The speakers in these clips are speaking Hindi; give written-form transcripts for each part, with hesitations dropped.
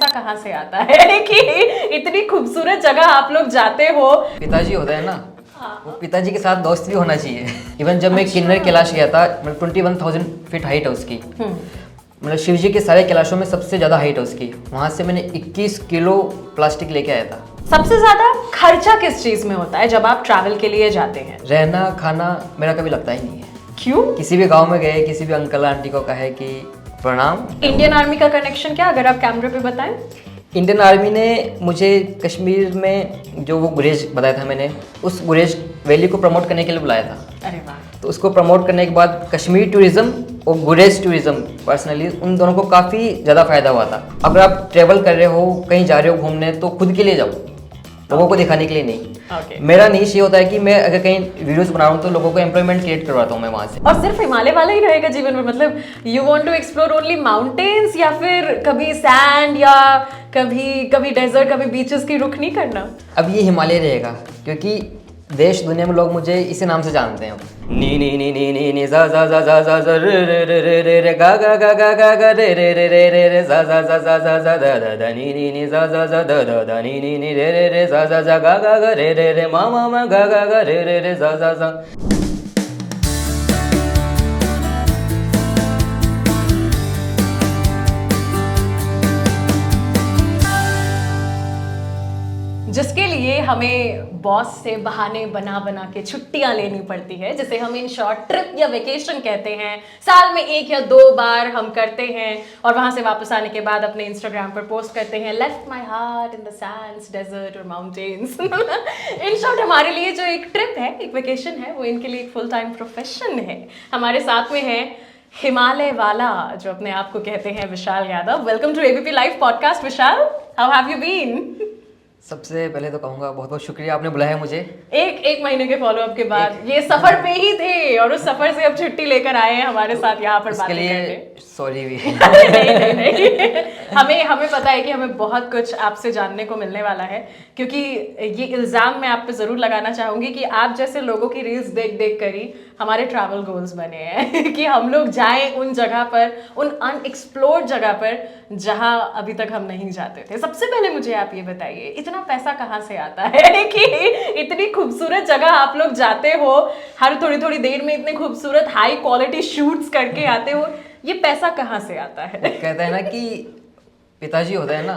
कहाँ से आता है कि इतनी खूबसूरत जगह आप लोग जाते हो? पिताजी होता है ना, वो पिताजी के साथ दोस्त भी होना चाहिए। इवन जब मैं किन्नर कैलाश गया था, मतलब 21,000 फीट हाइट है उसकी, मतलब शिव जी के सारे कैलाशों में सबसे ज़्यादा हाइट है उसकी। वहाँ से मैंने 21 किलो प्लास्टिक लेके आया था। सबसे ज्यादा खर्चा किस चीज में होता है जब आप ट्रैवल के लिए जाते हैं? रहना खाना मेरा कभी लगता ही नहीं है। क्यों? किसी भी गांव में गए, किसी भी अंकल आंटी को कहे कि प्रणाम। इंडियन आर्मी का कनेक्शन क्या, अगर आप कैमरे पे बताएं? इंडियन आर्मी ने मुझे कश्मीर में जो वो गुरेज बताया था मैंने, उस गुरेज वैली को प्रमोट करने के लिए बुलाया था। अरे वाह। तो उसको प्रमोट करने के बाद कश्मीर टूरिज्म और गुरेज टूरिज्म, पर्सनली उन दोनों को काफ़ी ज़्यादा फायदा हुआ था। अगर आप ट्रेवल कर रहे हो, कहीं जा रहे हो घूमने, तो खुद के लिए जाओ, लोगों को दिखाने के लिए नहीं। मेरा नीश ये होता है कि मैं अगर कहीं वीडियोस बना रहा हूँ तो लोगों को एम्प्लॉयमेंट क्रिएट करवाता हूँ मैं वहाँ से। और सिर्फ हिमालय वाला ही रहेगा जीवन में? मतलब you want to explore only mountains, या फिर कभी सैंड, या कभी डेजर्ट, कभी बीचेस की रुख नहीं करना? अब ये हिमालय रहेगा, क्योंकि देश दुनिया में लोग मुझे इसी नाम से जानते हैं। नी नी नी नी नी नी जा जा जा जा जा रे रे रे रे रे रे गा गा गा गा गा गा रे रे रे रे रे रे जा जा जा जा जा जा दा दा दा नी नी नी जा जा जा दा दा दा नी नी नी रे रे रे जा जा जा गा गा गा रे रे रे मा मा मा गा गा गा रे रे रे जा जा जा। जिसके लिए हमें बॉस से बहाने बना बना के छुट्टियां लेनी पड़ती है, जिसे हम इन शॉर्ट ट्रिप या वेकेशन कहते हैं। साल में 1 या 2 बार हम करते हैं और वहां से वापस आने के बाद अपने इंस्टाग्राम पर पोस्ट करते हैं, left my heart in the sands, desert और माउंटेन्स। इन शॉर्ट हमारे लिए जो एक ट्रिप है, एक वेकेशन है, वो इनके लिए एक फुल टाइम प्रोफेशन है। हमारे साथ में है हिमालय वाला, जो अपने आप को कहते हैं Vishal Yadav. Welcome to ABP live podcast Vishal, how have you been? सबसे पहले तो कहूँगा बहुत बहुत शुक्रिया आपने बुलाया मुझे। एक महीने के फॉलोअप के बाद ये सफर पे ही थे और उस सफर से अब छुट्टी लेकर आए हैं हमारे साथ यहाँ पर बातें करने। सॉरी भी। नहीं। हमें पता है कि हमें बहुत कुछ आपसे जानने को मिलने वाला है, क्योंकि ये इल्ज़ाम मैं आप पे ज़रूर लगाना चाहूँगी कि आप जैसे लोगों की रील्स देख देख कर ही हमारे ट्रैवल गोल्स बने हैं कि हम लोग जाएं उन जगह पर, उन अनएक्सप्लोर्ड जगह पर जहां अभी तक हम नहीं जाते थे। सबसे पहले मुझे आप ये बताइए, इतना पैसा कहाँ से आता है कि इतनी खूबसूरत जगह आप लोग जाते हो, हर थोड़ी थोड़ी देर में इतने खूबसूरत हाई क्वालिटी शूट्स करके आते हो, ये पैसा कहाँ से आता है? कहते हैं ना कि पिताजी होता है ना,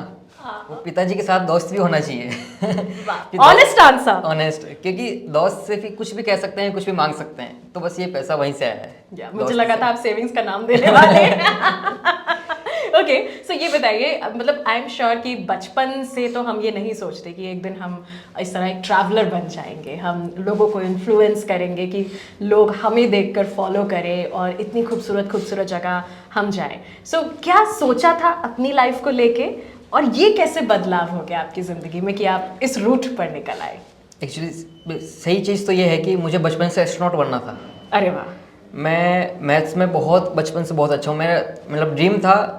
वो पिताजी के साथ दोस्त भी होना चाहिए। Honest answer. ऑनेस्ट, क्योंकि दोस्त से भी कुछ भी कह सकते हैं, कुछ भी मांग सकते हैं, तो बस ये पैसा वहीं से आया है। मुझे लगा था आप सेविंग्स का नाम देने वाले। ओके, सो ये बताइए, मतलब आई एम श्योर कि बचपन से तो हम ये नहीं सोचते कि एक दिन हम इस तरह एक ट्रैवलर बन जाएंगे, हम लोगों को इन्फ्लुएंस करेंगे कि लोग हमें देखकर फॉलो करें और इतनी खूबसूरत खूबसूरत जगह हम जाएं। सो क्या सोचा था अपनी लाइफ को लेके, और ये कैसे बदलाव हो गया आपकी ज़िंदगी में कि आप इस रूट पर निकल आए? एक्चुअली सही चीज़ तो ये है कि मुझे बचपन से एस्ट्रोनॉट बनना था। अरे वाह। मैं मैथ्स में बहुत बचपन से बहुत अच्छा हूँ। मेरा मतलब ड्रीम था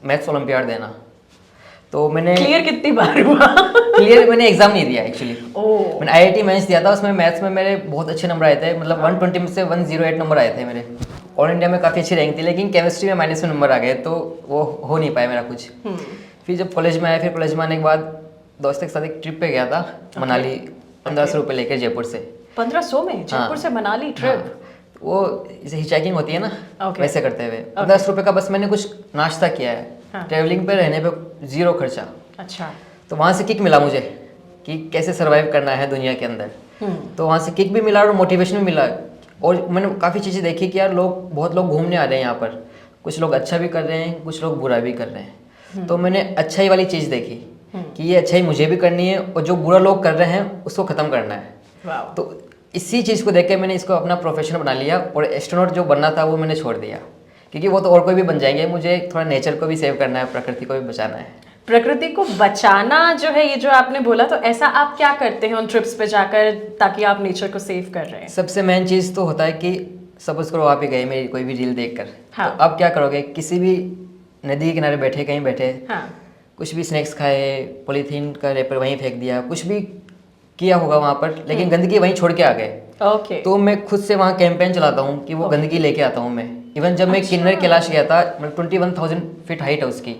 मैथ्स ओलंपियाड देना। तो मैंने क्लियर कितनी बार हुआ? क्लियर मैंने एग्जाम नहीं दिया एक्चुअली। ओह। मैंने IIT मेंस दिया था, उसमें मैथ्स में मेरे बहुत अच्छे नंबर आए थे, मतलब 120 में से 108 नंबर आए थे मेरे। ऑल इंडिया में काफ़ी अच्छी रैंक थी, लेकिन केमिस्ट्री में माइनस में नंबर आ गए, तो वो हो नहीं पाया मेरा कुछ। फिर जब कॉलेज में आया, फिर कॉलेज में आने के बाद दोस्तों के साथ एक ट्रिप पे गया था मनाली, 1500 रुपये लेकर जयपुर से। 1500 में जयपुर से मनाली ट्रिप? वो जैसे हिचाइकिंग होती है ना, वैसे करते हुए 1500 रुपये का बस मैंने कुछ नाश्ता किया है। ट्रेवलिंग पे रहने पे 0 खर्चा। अच्छा। तो वहाँ से किक मिला मुझे कि कैसे सर्वाइव करना है दुनिया के अंदर। तो वहाँ से किक भी मिला और मोटिवेशन भी मिला, और मैंने काफ़ी चीज़ें देखी कि यार बहुत लोग घूमने आ रहे हैं यहाँ पर, कुछ लोग अच्छा भी कर रहे हैं, कुछ लोग बुरा भी कर रहे हैं। तो मैंने अच्छाई वाली चीज़ देखी कि ये अच्छाई मुझे भी करनी है, और जो बुरा लोग कर रहे हैं उसको ख़त्म करना है। तो इसी चीज़ को देख के मैंने इसको अपना प्रोफेशन बना लिया, और एस्ट्रोनॉट जो बनना था वो मैंने छोड़ दिया, क्योंकि वो तो और कोई भी बन जाएंगे, मुझे थोड़ा नेचर को भी सेव करना है, प्रकृति को भी बचाना है। प्रकृति को बचाना जो है, ये जो आपने बोला, तो ऐसा आप क्या करते हैं उन ट्रिप्स पे जाकर ताकि आप नेचर को सेव कर रहे हैं? सबसे मेन चीज़ तो होता है कि सपोज करो आप ही गए मेरी कोई भी रील देखकर, हाँ। तो आप क्या करोगे, किसी भी नदी के किनारे बैठे, कहीं बैठे, हाँ। कुछ भी स्नैक्स खाए, पॉलीथीन का रैपर वहीं फेंक दिया, कुछ भी किया होगा वहाँ पर, लेकिन गंदगी वहीं छोड़ के आ गए। ओके। तो मैं खुद से वहाँ कैंपेन चलाता हूँ कि वो गंदगी लेके आता हूँ मैं। इवन जब मैं किन्नर कैलाश गया था, मतलब 21,000 फीट हाइट है उसकी,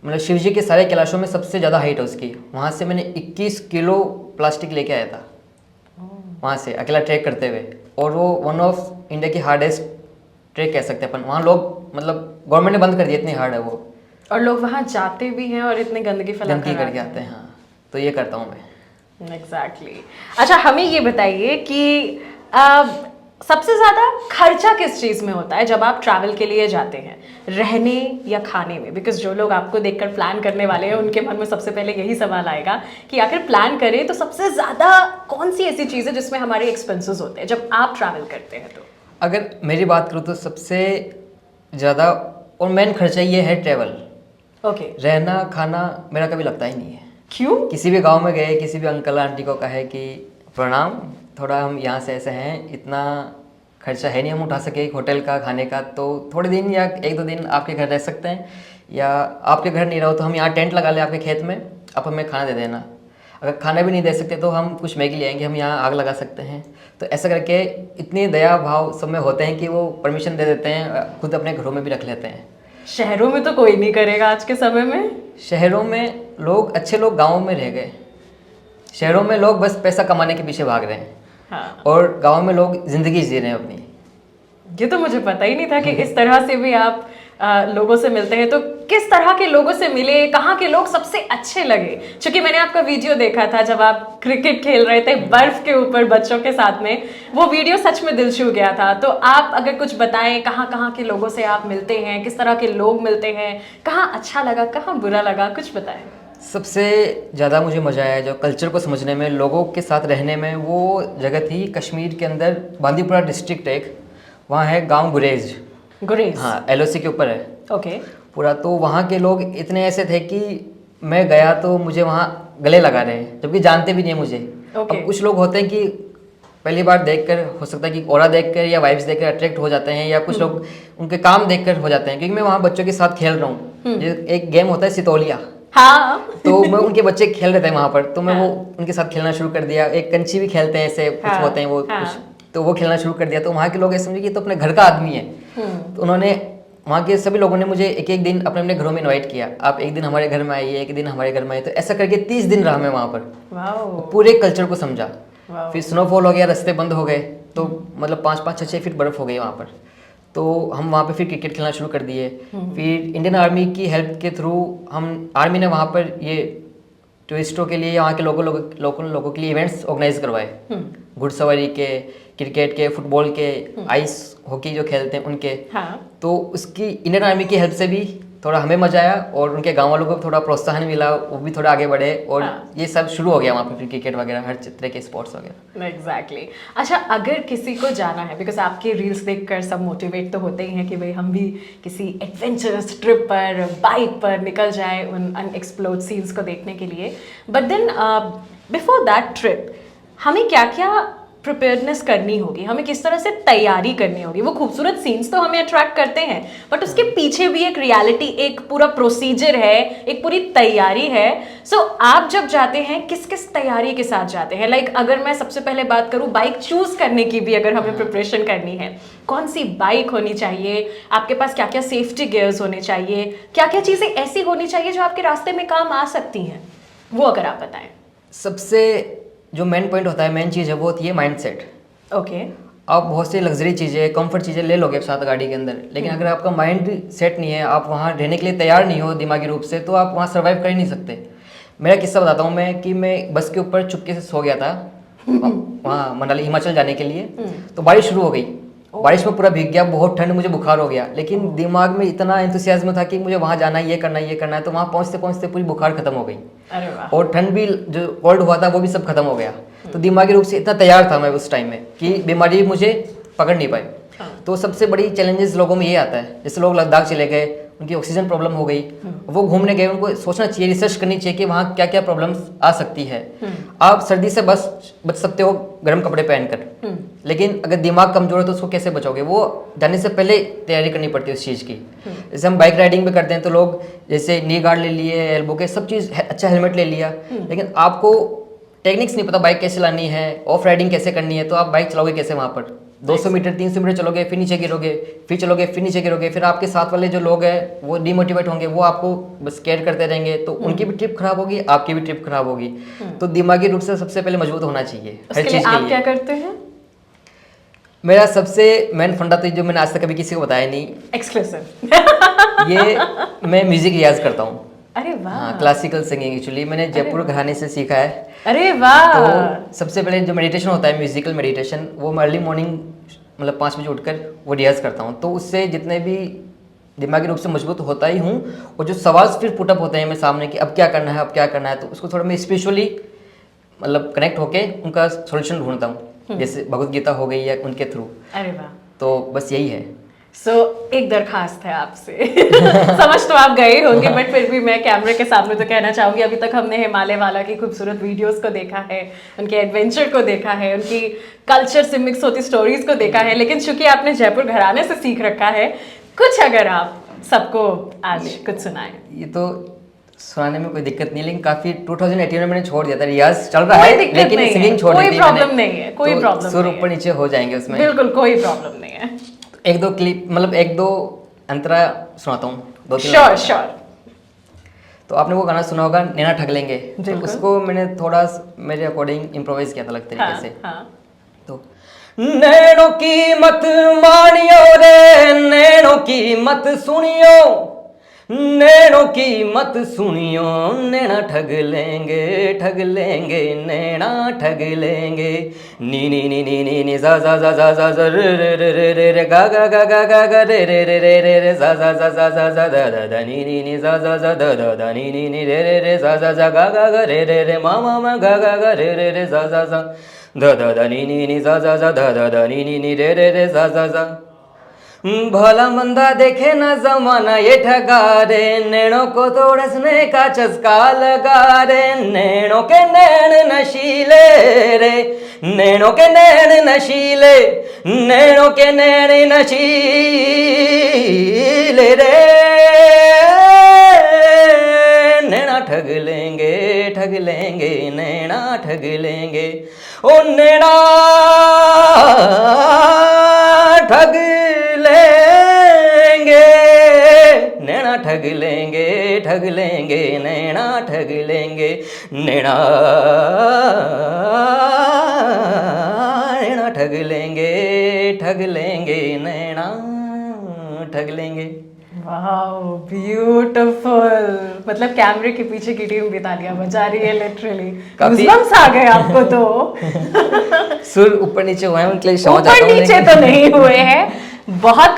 मतलब शिव जी के सारे कैलाशों में सबसे ज़्यादा हाइट है उसकी। वहाँ से मैंने 21 किलो प्लास्टिक लेके आया था वहाँ से अकेला ट्रैक करते हुए, और वो वन ऑफ इंडिया की हार्डेस्ट ट्रैक कह सकते हैं अपन। वहाँ लोग मतलब गवर्नमेंट ने बंद कर दिया, इतनी हार्ड है वो, और लोग वहाँ जाते भी हैं और इतनी गंदगी फैला गंदगी करके आते हैं। हाँ, तो ये करता हूँ मैं। एग्जैक्टली। अच्छा, हमें ये बताइए कि सबसे ज़्यादा खर्चा किस चीज़ में होता है जब आप ट्रैवल के लिए जाते हैं, रहने या खाने में? बिकॉज जो लोग आपको देखकर प्लान करने वाले हैं उनके मन में सबसे पहले यही सवाल आएगा कि आखिर प्लान करें तो सबसे ज़्यादा कौन सी ऐसी चीज़ है जिसमें हमारे एक्सपेंसेस होते हैं जब आप ट्रैवल करते हैं? तो अगर मेरी बात करूँ तो सबसे ज़्यादा और मेन खर्चा ये है ट्रैवल। ओके। रहना खाना मेरा कभी लगता ही नहीं है। क्यों? किसी भी गांव में गए, किसी भी अंकल आंटी को कहे कि प्रणाम, थोड़ा हम यहाँ से ऐसे हैं, इतना खर्चा है नहीं हम उठा सके एक होटल का खाने का, तो थोड़े दिन या 1-2 दिन आपके घर रह सकते हैं, या आपके घर नहीं रहो तो हम यहाँ टेंट लगा लें आपके खेत में, आप हमें खाना दे देना। अगर खाना भी नहीं दे सकते तो हम कुछ मैगी ले आएंगे, हम यहाँ आग लगा सकते हैं। तो ऐसा करके इतनी दया भाव सब में होते हैं कि वो परमिशन दे देते हैं, खुद अपने घरों में भी रख लेते हैं। शहरों में तो कोई नहीं करेगा आज के समय में। शहरों में लोग, अच्छे लोग गाँव में रह गए, शहरों में लोग बस पैसा कमाने के पीछे भाग रहे हैं। हाँ। और गांव में लोग जिंदगी जी रहे हैं अपनी। ये तो मुझे पता ही नहीं था कि इस तरह से भी आप लोगों से मिलते हैं। तो किस तरह के लोगों से मिले, कहाँ के लोग सबसे अच्छे लगे? क्योंकि मैंने आपका वीडियो देखा था जब आप क्रिकेट खेल रहे थे बर्फ के ऊपर बच्चों के साथ में, वो वीडियो सच में दिल छू गया था। तो आप अगर कुछ बताएं, कहाँ कहाँ के लोगों से आप मिलते हैं, किस तरह के लोग मिलते हैं, कहाँ अच्छा लगा, कहाँ बुरा लगा, कुछ बताएं। सबसे ज़्यादा मुझे मज़ा आया जो कल्चर को समझने में, लोगों के साथ रहने में, वो जगह थी कश्मीर के अंदर, बांदीपुरा डिस्ट्रिक्ट एक, वहाँ है गांव गुरेज। गुरेज? हाँ, LOC के ऊपर है। ओके। पूरा तो वहाँ के लोग इतने ऐसे थे कि मैं गया तो मुझे वहाँ गले लगा रहे हैं, जबकि जानते भी नहीं मुझे। Okay. अब कुछ लोग होते हैं कि पहली बार देखकर, हो सकता है कि ऑरा देखकर या वाइब्स देखकर अट्रैक्ट हो जाते हैं, या कुछ लोग उनके काम देखकर हो जाते हैं। क्योंकि मैं वहाँ बच्चों के साथ खेल रहा हूँ, एक गेम होता है सितोलिया। हाँ। तो मैं उनके बच्चे खेल रहे थे वहाँ पर, तो मैं वो उनके साथ खेलना शुरू कर दिया। एक कंची भी खेलते हैं ऐसे, कुछ होते हैं वो कुछ, तो वो खेलना शुरू कर दिया। तो वहाँ के लोग ऐसे समझे कि तो अपने घर का आदमी है। तो उन्होंने, वहाँ के सभी लोगों ने मुझे एक एक दिन अपने अपने घरों में इनवाइट किया, आप एक दिन हमारे घर में आइए, एक दिन हमारे घर में आइए। तो ऐसा करके 30 दिन रहा मैं वहाँ पर, पूरे कल्चर को समझा। फिर स्नोफॉल हो गया, रास्ते बंद हो गए, तो मतलब 5-5, 6-6 फीट बर्फ़ हो गई वहाँ पर। तो हम वहाँ पे फिर क्रिकेट खेलना शुरू कर दिए। फिर इंडियन आर्मी की हेल्प के थ्रू हम, आर्मी ने वहाँ पर ये टूरिस्टों के लिए, वहाँ के लोकल लोगों के लिए इवेंट्स ऑर्गेनाइज करवाए, घुड़सवारी के, क्रिकेट के, फुटबॉल के, आइस हॉकी जो खेलते हैं उनके। हाँ। तो उसकी इंडियन आर्मी की हेल्प से भी थोड़ा हमें मजा आया, और उनके गांव वालों को थोड़ा प्रोत्साहन मिला, वो भी थोड़ा आगे बढ़े, और ये सब शुरू हो गया वहाँ पे फिर क्रिकेट वगैरह, हर तरह के स्पोर्ट्स वगैरह। एग्जैक्टली। अच्छा, अगर किसी को जाना है, बिकॉज आपके रील्स देखकर सब मोटिवेट तो होते ही हैं कि भाई हम भी किसी एडवेंचरस ट्रिप पर, बाइक पर निकल जाए उन अनएक्सप्लोर्ड सीन्स को देखने के लिए, but then before that trip हमें क्या क्या प्रिपेयर्डनेस करनी होगी, हमें किस तरह से तैयारी करनी होगी? वो खूबसूरत सीन्स तो हमें अट्रैक्ट करते हैं, बट उसके पीछे भी एक रियलिटी, एक पूरा प्रोसीजर है, एक पूरी तैयारी है। सो आप जब जाते हैं किस किस तैयारी के साथ जाते हैं? लाइक अगर मैं सबसे पहले बात करूं बाइक चूज करने की भी, अगर हमें प्रिपरेशन करनी है, कौन सी बाइक होनी चाहिए, आपके पास क्या क्या सेफ्टी गियर्स होने चाहिए, क्या क्या चीज़ें ऐसी होनी चाहिए जो आपके रास्ते में काम आ सकती हैं, वो अगर आप बताएं। सबसे जो मेन पॉइंट होता है, मेन चीज़ है, वो होती है माइंड सेट। ओके। आप बहुत सी लग्जरी चीज़ें, कंफर्ट चीज़ें ले लोगे साथ गाड़ी के अंदर, लेकिन अगर आपका माइंड सेट नहीं है, आप वहाँ रहने के लिए तैयार नहीं हो दिमागी रूप से, तो आप वहाँ सर्वाइव कर ही नहीं सकते। मेरा किस्सा बताता हूँ मैं, कि मैं बस के ऊपर चुपके से सो गया था वहाँ मनाली, हिमाचल जाने के लिए। तो बारिश शुरू हो गई, बारिश में पूरा भीग गया, बहुत ठंड, मुझे बुखार हो गया, लेकिन दिमाग में इतना एंथुसियाज्म था कि मुझे वहाँ जाना है, ये करना है, ये करना है। तो वहाँ पहुँचते पहुँचते पूरी बुखार खत्म हो गई। अरे वाह। और ठंड भी, जो कोल्ड हुआ था वो भी सब खत्म हो गया। तो दिमागी रूप से इतना तैयार था मैं उस टाइम में कि बीमारी मुझे पकड़ नहीं पाई। तो सबसे बड़ी चैलेंजेस लोगों में ये आता है, जैसे लोग लद्दाख चले गए, उनकी ऑक्सीजन प्रॉब्लम हो गई, वो घूमने गए, उनको सोचना चाहिए, रिसर्च करनी चाहिए कि वहाँ क्या क्या प्रॉब्लम्स आ सकती है। आप सर्दी से बच सकते हो गर्म कपड़े पहनकर, लेकिन अगर दिमाग कमजोर है तो उसको कैसे बचोगे? वो जाने से पहले तैयारी करनी पड़ती है उस चीज़ की। जैसे हम बाइक राइडिंग भी करते हैं तो लोग जैसे नी गार्ड ले लिए, एल्बो के, सब चीज़, अच्छा हेलमेट ले लिया, लेकिन आपको टेक्निक्स नहीं पता बाइक कैसे चलानी है, ऑफ राइडिंग कैसे करनी है, तो आप बाइक चलाओगे कैसे वहाँ पर? 200 मीटर 300 मीटर चलोगे फिर नीचे गिरोगे, फिर चलोगे फिर नीचे गिरोगे, फिर आपके साथ वाले जो लोग हैं वो डिमोटिवेट होंगे, वो आपको बस केयर करते रहेंगे, तो उनकी भी ट्रिप खराब होगी, आपकी भी ट्रिप खराब होगी। तो दिमागी रूप से सबसे पहले मजबूत होना चाहिए हर उसके लिए चीज़ के आप लिए। क्या करते हैं? मेरा सबसे मेन फंडा तो जो मैंने आज तक कभी किसी को बताया नहीं, एक्सक्लूसिव। ये मैं म्यूजिक रियाज करता हूँ। अरे वाह। हाँ, क्लासिकल सिंगिंग एक्चुअली मैंने जयपुर घराने से सीखा है। अरे वाह। तो सबसे पहले जो मेडिटेशन होता है, म्यूजिकल मेडिटेशन, वो मैं अर्ली मॉर्निंग मतलब 5 बजे उठकर वो रियाज करता हूँ। तो उससे जितने भी दिमागी रूप से मजबूत होता ही हूँ, और जो सवाल फिर पुटअप होते हैं मेरे सामने कि अब क्या करना है, अब क्या करना है, तो उसको थोड़ा मैं स्पिरिचुअली मतलब कनेक्ट होके उनका सोल्यूशन ढूंढता हूँ, जैसे भगवत गीता हो गई या उनके थ्रू। अरे वाह। तो बस यही है। एक दरखास्त है आपसे। समझ तो आप गए होंगे, बट फिर भी मैं कैमरे के सामने तो कहना चाहूंगी, अभी तक हमने हिमालय वाला की खूबसूरत वीडियोस को देखा है, उनके एडवेंचर को देखा है, उनकी कल्चर से मिक्स होती स्टोरीज को देखा है, लेकिन चूंकि आपने जयपुर घराने से सीख रखा है, कुछ अगर आप सबको आज कुछ सुनाएं। ये तो सुनाने में कोई दिक्कत नहीं है, लेकिन काफी 2018 में मैंने छोड़ दिया था, रियाज चल रहा कोई है दिक्कत लेकिन नहीं है, सिंगिंग छोड़ दी कोई थी प्रॉब्लम मैंने। नहीं है, कोई तो प्रॉब्लम सुर नहीं ऊपर है। नीचे हो जाएंगे उसमें। बिल्कुल कोई प्रॉब्लम नहीं है। एक दो क्लिप मतलब एक दो अंतरा सुनाता हूँ, 2-3 श्योर श्योर। तो आपने वो गाना सुना होगा, नैना ठग लेंगे, तो बिल्कुल। उसको मैंने थोड़ा मेरे अकॉर्डिंग इम्प्रोवाइज किया था अलग तरीके से। हाँ। तो नैनों की मत मानियो रे, नैनों की मत सुनियो, नैनों की मत सुनियो, नैना ठग लेंगे नैना ठग लेंगे। नी नी नी नी नी नी जा जा जा जा जा जा रे रे रे रे रे रे गा गा गा गा गा गा रे रे रे रे रे रे जा जा जा जा जा जा दा दा दा नी नी नी जा जा जा दा दा दा नी नी नी रे रे रे जा जा जा गा गा गा रे रे रे मा मा मा गा गा गा रे रे रे जा जा जा दा दा दा नी नी नी जा जा जा दा दा दा नी नी नी रे रे रे जा जा जा। भला मंदा देखे ना जमाना ये ठगा रे, नैनों को तोड़सने का चस्का लगा रे, नैनों के नैन नशीले रे, नैनों के नैन नशीले, नैनों के नैन नशीले रे, नैना ठग लेंगे नैना ठग लेंगे, ओ नैना ठग लेंगे, नैना ठग लेंगे नैना ठग लेंगे, नैना नैना ठग लेंगे नैना ठग लेंगे। Wow beautiful. मतलब कैमरे के पीछे की टीम भी तालियां बजा रही है, लिटरली गूज़बम्स आ गए आपको तो। सुर ऊपर नीचे हुए हैं, उनके लिए क्षमा चाहता ऊपर हूं, नीचे तो नहीं हुए हैं। बहुत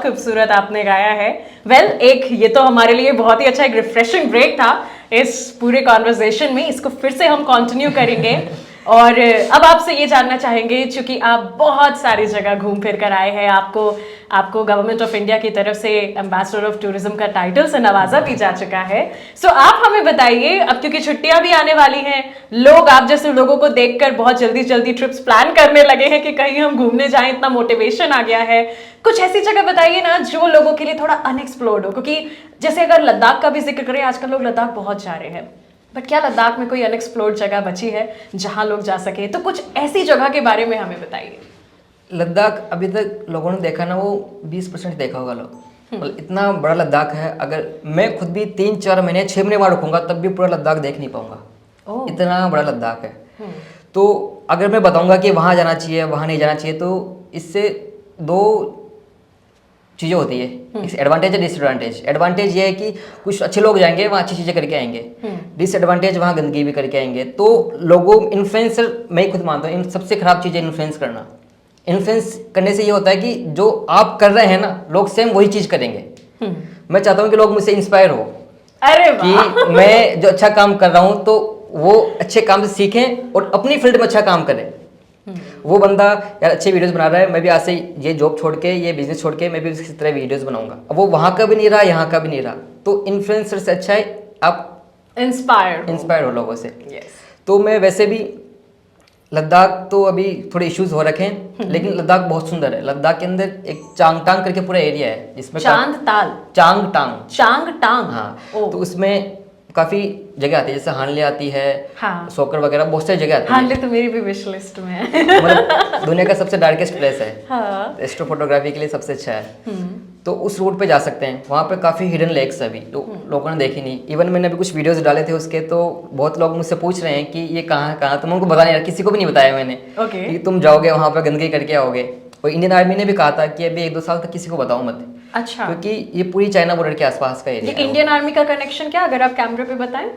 खूबसूरत आपने गाया है। वेल, एक ये तो हमारे लिए बहुत ही अच्छा एक रिफ्रेशिंग ब्रेक था इस पूरे कॉन्वर्सेशन में। इसको फिर से हम कंटिन्यू करेंगे और अब आपसे ये जानना चाहेंगे, चूंकि आप बहुत सारी जगह घूम फिर कर आए हैं, आपको गवर्नमेंट ऑफ इंडिया की तरफ से एम्बेसडर ऑफ टूरिज्म का टाइटल से नवाजा भी जा चुका है। सो आप हमें बताइए, अब क्योंकि छुट्टियां भी आने वाली हैं, लोग आप जैसे लोगों को देखकर बहुत जल्दी ट्रिप्स प्लान करने लगे हैं कि कहीं हम घूमने जाएं, इतना मोटिवेशन आ गया है। कुछ ऐसी जगह बताइए ना जो लोगों के लिए थोड़ा अनएक्सप्लोर्ड हो, क्योंकि जैसे अगर लद्दाख का भी जिक्र करें, आजकल लोग लद्दाख बहुत जा रहे हैं, बट क्या लद्दाख में कोई अनएक्सप्लोर्ड जगह बची है जहां लोग जा सके? तो कुछ ऐसी जगह के बारे में हमें बताइए। लद्दाख अभी तक लोगों ने देखा ना, वो 20% देखा होगा लोग। मतलब इतना बड़ा लद्दाख है, अगर मैं खुद भी 3-4 महीने 6 महीने वहाँ रुकूंगा तब भी पूरा लद्दाख देख नहीं पाऊंगा, इतना बड़ा लद्दाख है। तो अगर मैं बताऊंगा कि वहाँ जाना चाहिए वहाँ नहीं जाना चाहिए, तो इससे 2 चीज़ें होती है, एडवांटेज और डिसएडवांटेज। एडवांटेज ये है कि कुछ अच्छे लोग जाएंगे वहाँ अच्छी चीज़ें करके आएंगे, डिसएडवांटेज वहाँ गंदगी भी करके आएंगे। तो लोगों इन्फ्लुएंसर, मैं खुद मानता हूँ, इन सबसे खराब चीज़ है इन्फ्लुएंस करना। इन्फ्लुएंस करने से ये होता है कि जो आप कर रहे हैं ना, लोग सेम वही चीज़ करेंगे। मैं चाहता हूँ कि लोग मुझसे इंस्पायर हो, अरे कि मैं जो अच्छा काम कर रहा हूँ तो वो अच्छे काम से सीखें और अपनी फील्ड में अच्छा काम करें। वो बंदा यार अच्छे वीडियोस बना रहा है, मैं भी आज से ये जॉब छोड़ के, ये बिजनेस छोड़ के मैं भी उसी तरह वीडियोस बनाऊंगा। अब वो वहाँ का भी नहीं रहा, यहाँ का भी नहीं रहा, तो इन्फ्लुएंसर से अच्छा है आप इंस्पायर हो लोगों से। तो मैं वैसे भी लद्दाख तो अभी थोड़े इश्यूज हो रखे हैं, लेकिन लद्दाख बहुत सुंदर है। लद्दाख के अंदर एक चांगटांग करके पूरा एरिया है जिसमें चांगटांग, चांगटांग, चांगटांग, हाँ। तो उसमें काफ़ी जगह आती है, जैसे हानले आती है, हाँ। सोकर वगैरह बहुत सारी जगह आती हानले तो मेरी भी विश लिस्ट में है। मतलब दुनिया का सबसे डार्केस्ट प्लेस है, हाँ। एस्ट्रो फोटोग्राफी के लिए सबसे अच्छा है। तो उस रूट पे जा सकते हैं, वहाँ पे काफ़ी हिडन लेक्स है अभी तो लोगों ने देखी नहीं। इवन मैंने अभी कुछ वीडियोस डाले थे उसके, तो बहुत लोग मुझसे पूछ रहे हैं कि ये कहाँ, तो मैं उनको बता नहीं रहा, किसी को भी नहीं बताया मैंने Okay. कि तुम जाओगे वहाँ पे गंदगी करके आओगे। और इंडियन आर्मी ने भी कहा था कि अभी 1-2 साल तक किसी को बताओ मत, अच्छा। क्योंकि ये पूरी चाइना बॉर्डर के आसपास का ये एरिया है। इंडियन आर्मी का कनेक्शन क्या, अगर आप कैमरे पे बताएं?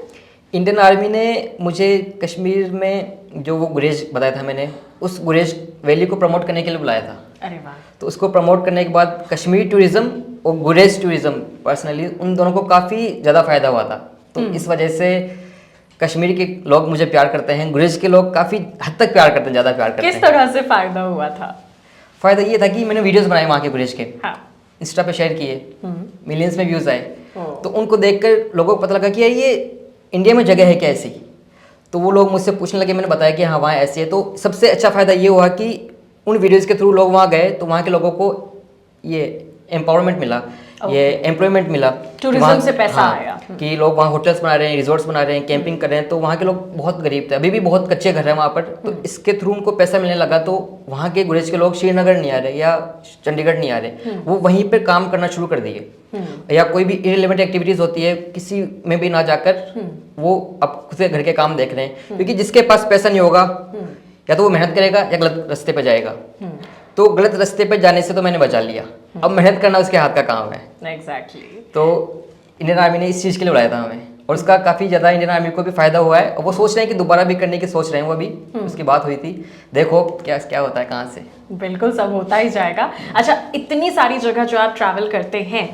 इंडियन आर्मी ने मुझे कश्मीर में जो वो गुरेज बताया था मैंने, उस गुरेज वैली को प्रमोट करने के लिए बुलाया था। अरे वाह। तो उसको प्रमोट करने के बाद कश्मीर टूरिज्म और गुरेज टूरिज्म पर्सनली उन दोनों को काफ़ी ज़्यादा फायदा हुआ था। तो इस वजह से कश्मीर के लोग मुझे प्यार करते हैं, गुरेज के लोग काफ़ी हद तक प्यार करते हैं, ज़्यादा प्यार करते हैं। किस तरह से फायदा हुआ था? फ़ायदा ये था कि मैंने वीडियोस बनाए वहाँ के गुरेज के, हाँ। इंस्टा पे शेयर किए, मिलियंस में व्यूज़ आए। ओह। तो उनको देखकर लोगों को पता लगा कि यार ये इंडिया में जगह है क्या ऐसी। तो वो लोग मुझसे पूछने लगे, मैंने बताया कि हाँ वहाँ ऐसी है। तो सबसे अच्छा फ़ायदा ये हुआ कि उन वीडियोज़ के थ्रू लोग वहाँ गए तो वहाँ के लोगों को ये एम्पावरमेंट मिला, ये एम्प्लॉयमेंट मिला। टूरिज्म से पैसा आया। कि लोग वहाँ होटल्स बना रहे हैं, रिजॉर्ट्स बना रहे हैं, कैंपिंग कर रहे हैं। तो वहाँ के लोग बहुत गरीब थे, अभी भी बहुत कच्चे घर हैं वहाँ पर। तो इसके थ्रू उनको पैसा मिलने लगा। तो वहाँ के गुरेज के लोग श्रीनगर नहीं आ रहे या चंडीगढ़ नहीं आ रहे, वो वहीं पर काम करना शुरू कर दिए। या कोई भी इररिलेवेंट एक्टिविटीज़ होती है किसी में भी ना जाकर वो अब खुद से घर के काम देख रहे हैं। क्योंकि जिसके पास पैसा नहीं होगा या तो वो मेहनत करेगा या गलत रास्ते पे जाएगा। तो गलत रास्ते पे जाने से तो मैंने बचा लिया, अब मेहनत करना उसके हाथ का काम है। एग्जैक्टली। तो इंडियन आर्मी ने इस चीज़ के लिए बुलाया था हमें, और उसका काफ़ी ज़्यादा इंडियन आर्मी को भी फायदा हुआ है। और वो सोच रहे हैं कि दोबारा भी करने की सोच रहे हैं वो अभी। उसकी बात हुई थी, देखो क्या क्या होता है, कहाँ से। बिल्कुल, सब होता ही जाएगा। अच्छा, इतनी सारी जगह जो आप ट्रैवल करते हैं,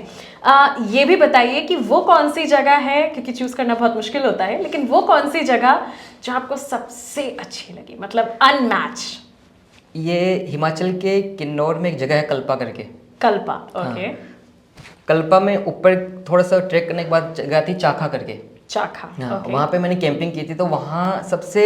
ये भी बताइए कि वो कौन सी जगह है, क्योंकि चूज करना बहुत मुश्किल होता है, लेकिन वो कौन सी जगह जो आपको सबसे अच्छी लगी, मतलब अनमैच? ये हिमाचल के किन्नौर में एक जगह है कल्पा करके। कल्पा, ओके। कल्पा में ऊपर थोड़ा सा ट्रैक करने के बाद जगह थी चाखा करके। चाखा, हाँ, ओके। वहाँ पे मैंने कैंपिंग की थी। तो वहाँ सबसे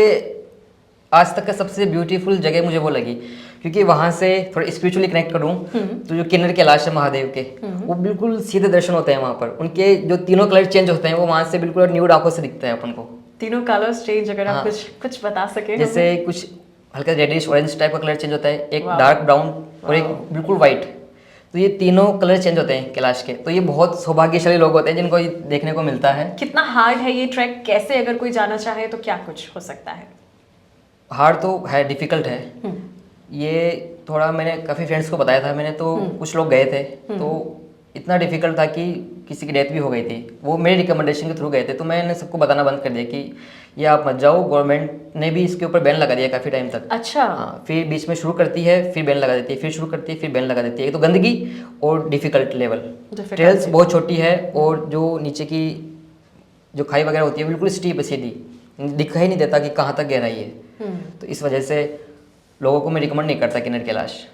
आज तक का सबसे ब्यूटीफुल जगह मुझे वो लगी, क्योंकि वहाँ से थोड़ा स्पिरिचुअली कनेक्ट करूँ तो जो किन्नर कैलाश है महादेव के, वो बिल्कुल सीधे दर्शन होते हैं वहाँ पर। उनके जो तीनों कलर चेंज होते हैं वो वहाँ से बिल्कुल न्यूड आंखों से दिखता है अपन को। तीनों कलर्स चेंज, अगर आप हाँ। कुछ बता सके। जैसे कुछ हल्का रेडिश ऑरेंज टाइप का कलर चेंज होता है, एक वाह। डार्क ब्राउन और एक बिल्कुल वाइट। तो ये तीनों कलर चेंज होते हैं कैलाश के। तो ये बहुत सौभाग्यशाली लोग होते हैं जिनको ये देखने को मिलता है। कितना हार्ड है ये ट्रैक, कैसे अगर कोई जाना चाहे तो क्या कुछ हो सकता है? हार्ड तो है, डिफ़िकल्ट है ये। थोड़ा मैंने काफ़ी फ्रेंड्स को बताया था मैंने, तो कुछ लोग गए थे तो इतना डिफ़िकल्ट था कि किसी की डेथ भी हो गई थी। वो मेरे रिकमेंडेशन के थ्रू गए थे। तो मैंने सबको बताना बंद कर दिया कि ये आप मत जाओ। गवर्नमेंट ने भी इसके ऊपर बैन लगा दिया काफ़ी टाइम तक। अच्छा। हाँ, फिर बीच में शुरू करती है, फिर बैन लगा देती है, फिर शुरू करती है, फिर बैन लगा देती है। एक तो गंदगी और डिफ़िकल्ट लेवल। ट्रेल्स बहुत छोटी है और जो नीचे की जो खाई वगैरह होती है बिल्कुल स्टीप है, सीधी, दिखाई ही नहीं देता कि कहाँ तक गहराई है। तो इस वजह से लोगों को मैं रिकमेंड नहीं करता किन्नर कैलाश।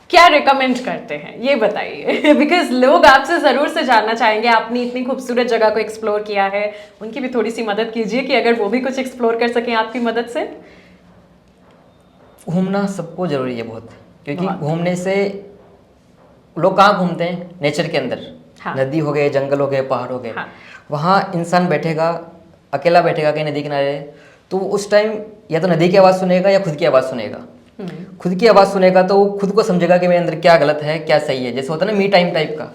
क्या रिकमेंड करते हैं ये बताइए, बिकॉज लोग आपसे जरूर से जानना चाहेंगे। आपने इतनी खूबसूरत जगह को एक्सप्लोर किया है, उनकी भी थोड़ी सी मदद कीजिए कि अगर वो भी कुछ एक्सप्लोर कर सकें आपकी मदद से। घूमना सबको जरूरी है बहुत, क्योंकि घूमने से लोग कहाँ घूमते हैं, नेचर के अंदर। हाँ। नदी हो गए, जंगल हो गए, पहाड़ हो गए। हाँ। वहाँ इंसान बैठेगा, अकेला बैठेगा कहीं नदी किनारे, तो उस टाइम या तो नदी की आवाज़ सुनेगा या खुद की आवाज़ सुनेगा। खुद की आवाज़ सुनेगा तो वो खुद को समझेगा कि मेरे अंदर क्या गलत है क्या सही है। जैसे होता है ना मी टाइम टाइप का,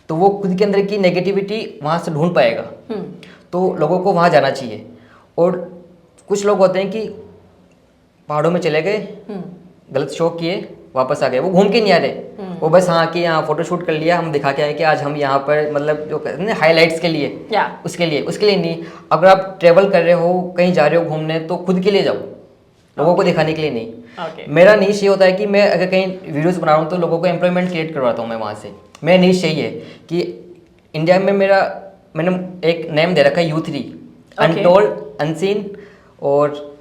तो वो खुद के अंदर की नेगेटिविटी वहाँ से ढूंढ पाएगा। तो लोगों को वहाँ जाना चाहिए। और कुछ लोग होते हैं कि पहाड़ों में चले गए, गलत शौक किए, वापस आ गए, वो घूम के नहीं आ रहे। वो बस हाँ कि यहाँ फोटो शूट कर लिया, हम दिखा के आए कि आज हम यहाँ पर, मतलब जो कहते हैं हाईलाइट्स के लिए, उसके लिए नहीं। अगर आप ट्रेवल कर रहे हो, कहीं जा रहे हो घूमने, तो खुद के लिए जाओ, लोगों को दिखाने के लिए नहीं। मेरा नीश ये होता है कि मैं अगर कहीं वीडियोस बना रहा हूँ तो लोगों को एम्प्लॉयमेंट क्रिएट करवाता हूँ मैं वहाँ से। मेरा नीश यही है कि इंडिया में मैंने एक नेम दे रखा है U3, अनटोल्ड, अनसीन, और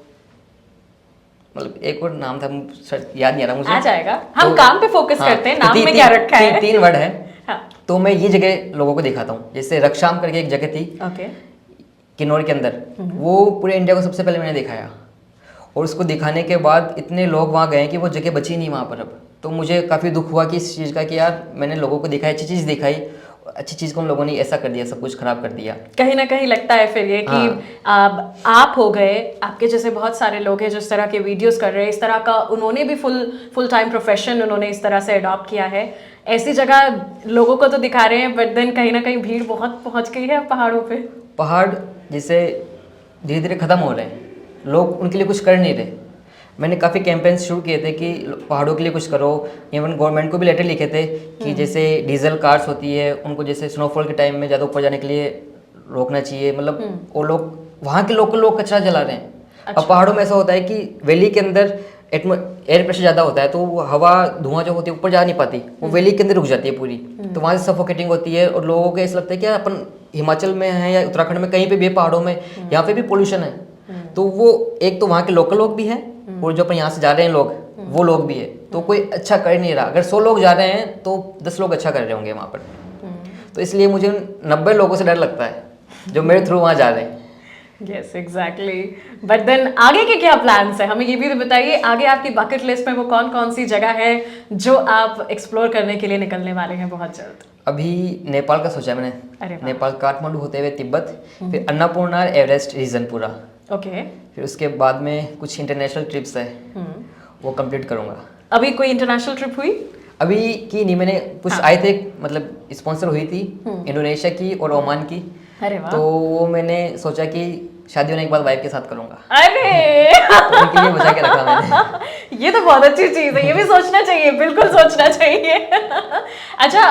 मतलब एक और नाम था, याद नहीं आ रहा मुझे। आ जाएगा, हम काम पे फोकस करते हैं, नाम में क्या रखा है। 3 वर्ड है। तो मैं ये जगह लोगों को दिखाता हूँ। जैसे रक्षाम करके एक जगह थी किन्नौर के अंदर, वो पूरे इंडिया को सबसे पहले मैंने दिखाया। और उसको दिखाने के बाद इतने लोग वहाँ गए कि वो जगह बची नहीं वहाँ पर अब। तो मुझे काफ़ी दुख हुआ कि इस चीज़ का कि यार मैंने लोगों को दिखाई, अच्छी चीज़ दिखाई, अच्छी चीज़ को हम लोगों ने ऐसा कर दिया, सब कुछ खराब कर दिया। कहीं ना कहीं लगता है फिर ये कि आप हो गए, आपके जैसे बहुत सारे लोग हैं जो इस तरह के वीडियोस कर रहे हैं, इस तरह का उन्होंने भी फुल टाइम प्रोफेशन उन्होंने इस तरह से अडॉप्ट किया है। ऐसी जगह लोगों को तो दिखा रहे हैं, बट देन कहीं ना कहीं भीड़ बहुत पहुंच गई है पहाड़ों पे। पहाड़ जैसे धीरे धीरे ख़त्म हो रहे हैं, लोग उनके लिए कुछ कर नहीं रहे। मैंने काफ़ी कैंपेन्स शुरू किए थे कि पहाड़ों के लिए कुछ करो। इवन गवर्नमेंट को भी लेटर लिखे थे कि जैसे डीजल कार्स होती है उनको जैसे स्नोफॉल के टाइम में ज़्यादा ऊपर जाने के लिए रोकना चाहिए। मतलब वो लोग वहाँ के लोकल लोग कचरा जला रहे हैं। अच्छा। अब पहाड़ों में ऐसा होता है कि वैली के अंदर एयर प्रेशर ज़्यादा होता है, तो वो हवा धुआं जो होती है ऊपर जा नहीं पाती, वो वैली के अंदर रुक जाती है पूरी। तो वहाँ से सफोकेटिंग होती है और लोगों को ऐसा लगता है कि यार अपन हिमाचल में हैं या उत्तराखंड में कहीं पे भी पहाड़ों में यहाँ पे भी पोल्यूशन है। तो वो एक तो वहाँ के लोकल लोग भी हैं और जो अपन यहाँ से जा रहे हैं लोग, वो लोग भी है। तो कोई अच्छा कर नहीं रहा। अगर 100 लोग जा रहे हैं तो 10 लोग अच्छा कर रहे होंगे वहाँ पर। तो इसलिए मुझे 90 लोगों से डर लगता है जो मेरे थ्रू वहाँ जा रहे हैं। Yes exactly. बट देन आगे के क्या प्लान्स है, हमें ये भी तो बताइए, आगे आपकी बकेट लिस्ट में वो कौन कौन सी जगह है जो आप एक्सप्लोर करने के लिए निकलने वाले हैं बहुत जल्द? अभी नेपाल का सोचा है मैंने। अरे वाह। नेपाल, काठमांडू होते हुए तिब्बत, फिर अन्नपूर्णा, एवरेस्ट रीजन पूरा। ओके। फिर उसके बाद में कुछ इंटरनेशनल ट्रिप्स है वो कंप्लीट करूँगा। अभी कोई इंटरनेशनल ट्रिप हुई? अभी की नहीं, मैंने कुछ आए थे, मतलब स्पॉन्सर हुई थी इंडोनेशिया की और ओमान की। अरे वाह। तो वो मैंने सोचा कि शादी होने के बाद वाइफ के साथ करूँगा। अरे तो उनके लिए बचा के रखा मैंने। ये तो बहुत अच्छी चीज है, ये भी सोचना चाहिए, बिल्कुल सोचना चाहिए। अच्छा,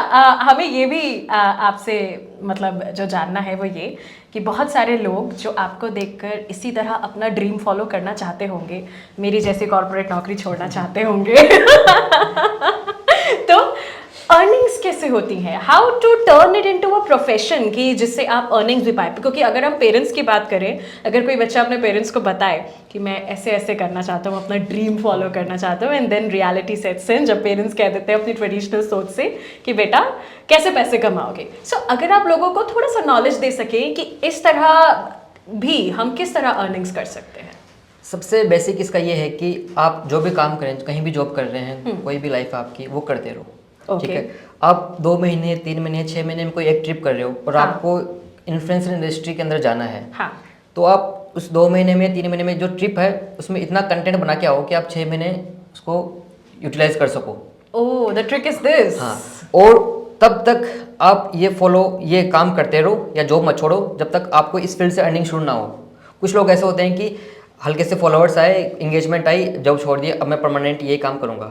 हमें ये भी आपसे मतलब जो जानना है वो ये कि बहुत सारे लोग जो आपको देखकर इसी तरह अपना ड्रीम फॉलो करना चाहते होंगे, मेरी जैसी कॉर्पोरेट नौकरी छोड़ना चाहते होंगे। तो अर्निंग्स कैसे होती हैं, how to turn it into a profession कि जिससे आप अर्निंग्स भी पाए? क्योंकि अगर हम पेरेंट्स की बात करें, अगर कोई बच्चा अपने पेरेंट्स को बताए कि मैं ऐसे ऐसे करना चाहता हूँ, अपना ड्रीम फॉलो करना चाहता हूँ, and then reality sets in, जब पेरेंट्स कह देते हैं अपनी ट्रेडिशनल सोच से कि बेटा कैसे पैसे कमाओगे। सो अगर आप लोगों को थोड़ा सा नॉलेज दे सकें कि इस तरह भी हम किस तरह अर्निंग्स कर सकते हैं। सबसे बेसिक इसका ये है कि आप जो भी काम करें, कहीं भी जॉब कर रहे हैं, कोई भी लाइफ आपकी, वो करते रहो। ठीक है। आप 2 महीने, 3 महीने, 6 महीने में कोई एक ट्रिप कर रहे हो और आपको इन्फ्लुएंसर इंडस्ट्री के अंदर जाना है, तो आप उस 2 महीने में, 3 महीने में जो ट्रिप है उसमें इतना कंटेंट बना के आओ कि आप 6 महीने उसको यूटिलाइज कर सको। ओह, द ट्रिक इज दिस। हाँ, और तब तक आप ये काम करते रहो या जॉब मत छोड़ो जब तक आपको इस फील्ड से अर्निंग शुरू ना हो। कुछ लोग ऐसे होते हैं कि हल्के से फॉलोअर्स आए, इंगेजमेंट आई, जॉब छोड़ दिए, अब मैं परमानेंट ये काम करूंगा।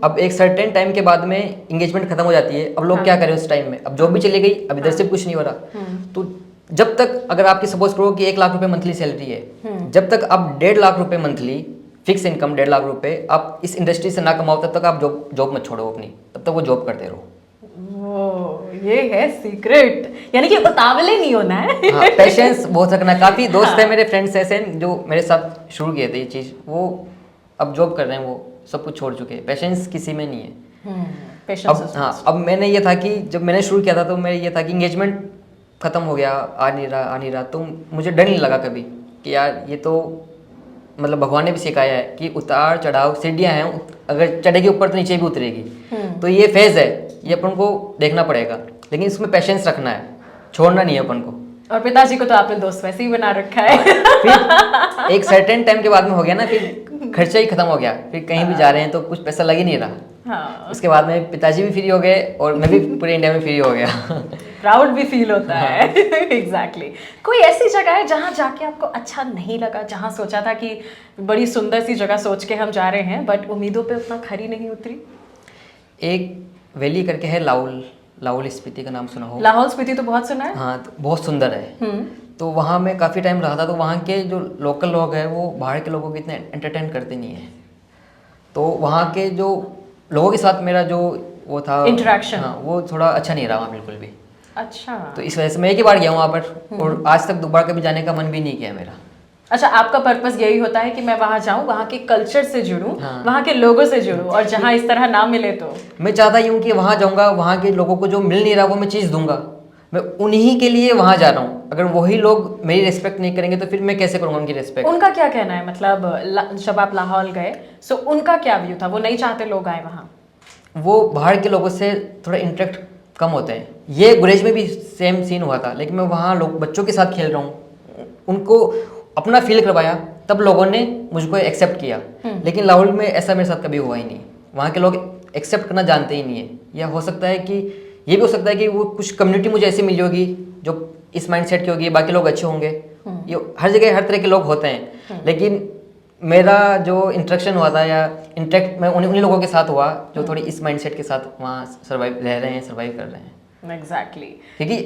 अब एक सर्टेन टाइम के बाद में इंगेजमेंट खत्म हो जाती है। अब लोग क्या करें उस टाइम में, अब जॉब भी चली गई, अब इधर से कुछ नहीं हो रहा। तो जब तक, अगर आपकी सपोज करो कि 1 लाख रुपए मंथली सैलरी है, जब तक आप 1.5 लाख रुपए मंथली फिक्स इनकम 1.5 लाख रुपए आप इस इंडस्ट्री से ना कमाओ, तब तक आप जॉब मत छोड़ो अपनी, तब तक वो जॉब करते रहो। ये है सीक्रेट, यानी कि उतावले नहीं होना है। हाँ, पेशेंस बहुत रखना। काफ़ी दोस्त है मेरे, फ्रेंड्स ऐसे हैं जो मेरे साथ शुरू किए थे ये चीज़, वो अब जॉब कर रहे हैं, वो सब कुछ छोड़ चुके हैं। पेशेंस किसी में नहीं है। पेशेंस। हाँ, अब मैंने ये था कि जब मैंने शुरू किया था तो मेरा ये था कि इंगेजमेंट खत्म हो गया, आ नहीं रहा, तो मुझे डर नहीं लगा कभी कि यार ये तो मतलब भगवान ने भी सिखाया है कि उतार चढ़ाव सीढ़ियाँ हैं, अगर चढ़ेगी ऊपर तो नीचे भी उतरेगी। तो ये फेज है, ये अपन को देखना पड़ेगा, लेकिन इसमें पेशेंस रखना है, छोड़ना नहीं है अपन को। और पिताजी को तो आपने दोस्त वैसे ही बना रखा है। फिर एक सर्टेन टाइम के बाद में हो गया ना, फिर खर्चा ही खत्म हो गया, फिर कहीं भी जा रहे हैं तो कुछ पैसा लग ही नहीं रहा। हाँ। उसके बाद में पिताजी भी फ्री हो गए और मैं भी पूरे इंडिया में फ्री हो गया। प्राउड भी फील होता है। एग्जैक्टली। कोई ऐसी जगह है जहाँ जाके आपको अच्छा नहीं लगा, जहाँ सोचा था कि बड़ी सुंदर सी जगह सोच के हम जा रहे हैं, बट उम्मीदों पे उतना खरी नहीं उतरी? एक वैली करके है, लाहौल स्पीति का नाम सुना हो? लाहौल स्पीति तो बहुत सुना है। हाँ, तो बहुत सुंदर है। तो वहाँ मैं काफ़ी टाइम रहा था, तो वहाँ के जो लोकल लोग हैं वो बाहर के लोगों को इतने एंटरटेन करते नहीं हैं। तो वहाँ के जो लोगों के साथ मेरा जो वो था इंटरेक्शन, हाँ, वो थोड़ा अच्छा नहीं रहा वहाँ बिल्कुल भी। अच्छा। तो इस वजह से मैं एक ही बार गया वहाँ पर और आज तक दोबारा कभी जाने का मन भी नहीं किया मेरा। अच्छा, आपका पर्पस यही होता है कि मैं वहाँ जाऊँ, वहाँ के कल्चर से जुड़ूँ, हाँ। वहाँ के लोगों से जुड़ूँ, और जहाँ इस तरह ना मिले तो मैं चाहता ही हूँ कि वहाँ जाऊँगा, वहाँ के लोगों को जो मिल नहीं रहा वो मैं चीज़ दूंगा। मैं उन्हीं के लिए वहाँ जा रहा हूँ। अगर वही लोग मेरी रिस्पेक्ट नहीं करेंगे तो फिर मैं कैसे करूँगा उनकी रिस्पेक्ट? उनका क्या कहना है, मतलब जब आप लाहौल गए सो उनका क्या व्यू था? वो नहीं चाहते लोग आए वहाँ? वो बाहर के लोगों से थोड़ा इंटरेक्ट कम होते हैं। ये गुरेज में भी सेम सीन हुआ था, लेकिन मैं वहाँ लोग बच्चों के साथ खेल रहा हूँ, उनको अपना फील करवाया, तब लोगों ने मुझको एक्सेप्ट किया। लेकिन लाहौल में ऐसा मेरे साथ कभी हुआ ही नहीं, वहाँ के लोग एक्सेप्ट करना जानते ही नहीं है। या हो सकता है कि ये भी हो सकता है कि वो कुछ कम्युनिटी मुझे ऐसी मिली होगी जो इस माइंडसेट की होगी, बाकी लोग अच्छे होंगे। ये हर जगह हर तरह के लोग होते हैं, लेकिन मेरा जो इंटरेक्शन हुआ था या इंटरेक्ट मैं उन्हीं लोगों के साथ हुआ जो थोड़ी इस माइंडसेट के साथ वहाँ सर्वाइव रह रहे हैं, सर्वाइव कर रहे हैं। एग्जैक्टली क्योंकि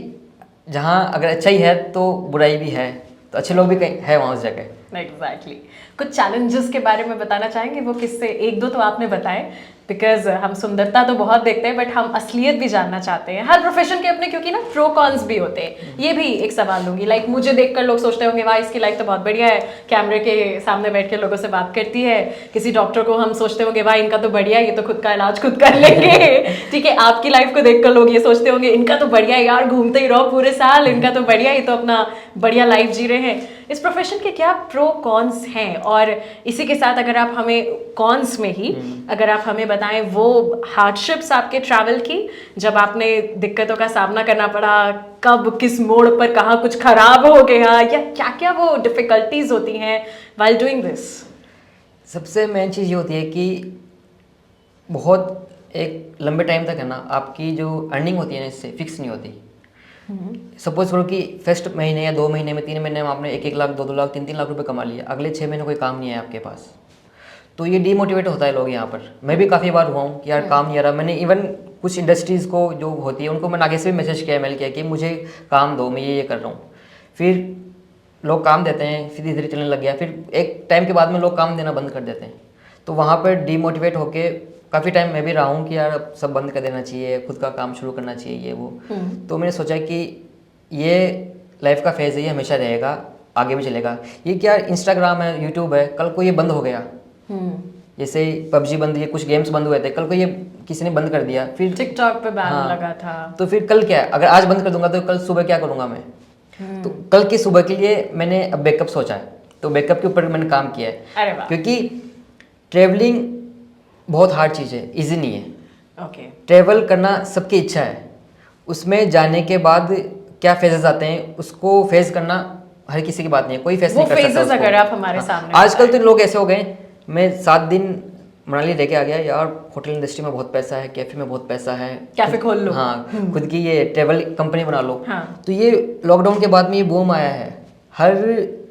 जहाँ अगर अच्छा ही है तो बुराई भी है, तो अच्छे लोग भी कहीं है वहाँ उस जगह। एग्जैक्टली कुछ चैलेंजेस के बारे में बताना चाहेंगे? वो किससे एक दो तो आपने बताए, बिकॉज हम सुंदरता तो बहुत देखते हैं बट हम असलियत भी जानना चाहते हैं। हर प्रोफेशन के अपने क्योंकि ना प्रो कॉन्स भी होते हैं। ये भी एक सवाल लूंगी, लाइक मुझे देखकर लोग सोचते होंगे वाह इसकी लाइफ तो बहुत बढ़िया है, कैमरे के सामने बैठ के लोगों से बात करती है। किसी डॉक्टर को हम सोचते होंगे वाह इनका तो बढ़िया है, ये तो खुद का इलाज खुद कर लेंगे। ठीक है, आपकी लाइफ को देखकर लोग ये सोचते होंगे इनका तो बढ़िया है यार, घूमते ही रहो पूरे साल, इनका तो बढ़िया, ये तो अपना बढ़िया लाइफ जी रहे हैं। इस प्रोफेशन के क्या प्रो कॉन्स हैं? और इसी के साथ अगर आप हमें कॉन्स में ही अगर आप हमें बताएं वो हार्डशिप्स आपके ट्रैवल की, जब आपने दिक्कतों का सामना करना पड़ा, कब किस मोड़ पर कहाँ कुछ खराब हो गया, या क्या क्या वो डिफिकल्टीज होती हैं व्हाइल डूइंग दिस? सबसे मेन चीज़ ये होती है कि बहुत एक लंबे टाइम तक है ना आपकी जो अर्निंग होती है ना इससे फिक्स नहीं होती। सपोज करो कि फर्स्ट महीने या 2 महीने में 3 महीने में आपने 1-1 लाख 2-2 लाख 3-3 लाख रुपए कमा लिया, अगले 6 महीने कोई काम नहीं है आपके पास, तो ये डीमोटिवेट होता है लोग यहाँ पर। मैं भी काफ़ी बार हुआ हूँ कि यार काम नहीं आ रहा। मैंने इवन कुछ इंडस्ट्रीज़ को जो होती है उनको मैंने आगे से भी मैसेज किया, मेल किया कि मुझे काम दो, मैं ये कर रहा हूँ। फिर लोग काम देते हैं, फिर धीरे धीरे चलने लग गया, फिर एक टाइम के बाद में लोग काम देना बंद कर देते हैं। तो वहाँ पर डीमोटिवेट होके काफ़ी टाइम मैं भी रहा हूँ कि यार अब सब बंद कर देना चाहिए, खुद का काम शुरू करना चाहिए, ये वो। तो मैंने सोचा कि ये लाइफ का फेज़ है, ये हमेशा रहेगा, आगे भी चलेगा। ये क्या इंस्टाग्राम है, यूट्यूब है, कल को ये बंद हो गया, जैसे पबजी बंद हुई, कुछ गेम्स बंद हुए थे, कल को ये किसी ने बंद कर दिया, फिर टिकटॉक पे बैन लगा था, तो फिर कल क्या है? अगर आज बंद कर दूंगा तो कल सुबह क्या करूँगा मैं? तो कल की सुबह के लिए मैंने अब बैकअप सोचा है, तो बैकअप के ऊपर मैंने काम किया है। अरे वाह। क्योंकि ट्रैवलिंग बहुत हार्ड चीज़ है, इजी नहीं है। ओके। ट्रैवल करना सबकी इच्छा है, उसमें जाने के बाद क्या फेजेस आते हैं उसको फेस करना हर किसी की बात नहीं है, कोई फेस नहीं कर सकता उसको। अगर आप हमारे सामने आजकल तो लोग ऐसे हो गए, मैं 7 दिन मनाली रह के आ गया, यार होटल इंडस्ट्री में बहुत पैसा है, कैफे में बहुत पैसा है, कैफे खोल लो, हाँ खुद की ये ट्रैवल कंपनी बना लो। हाँ। तो ये लॉकडाउन के बाद में ये बूम आया है।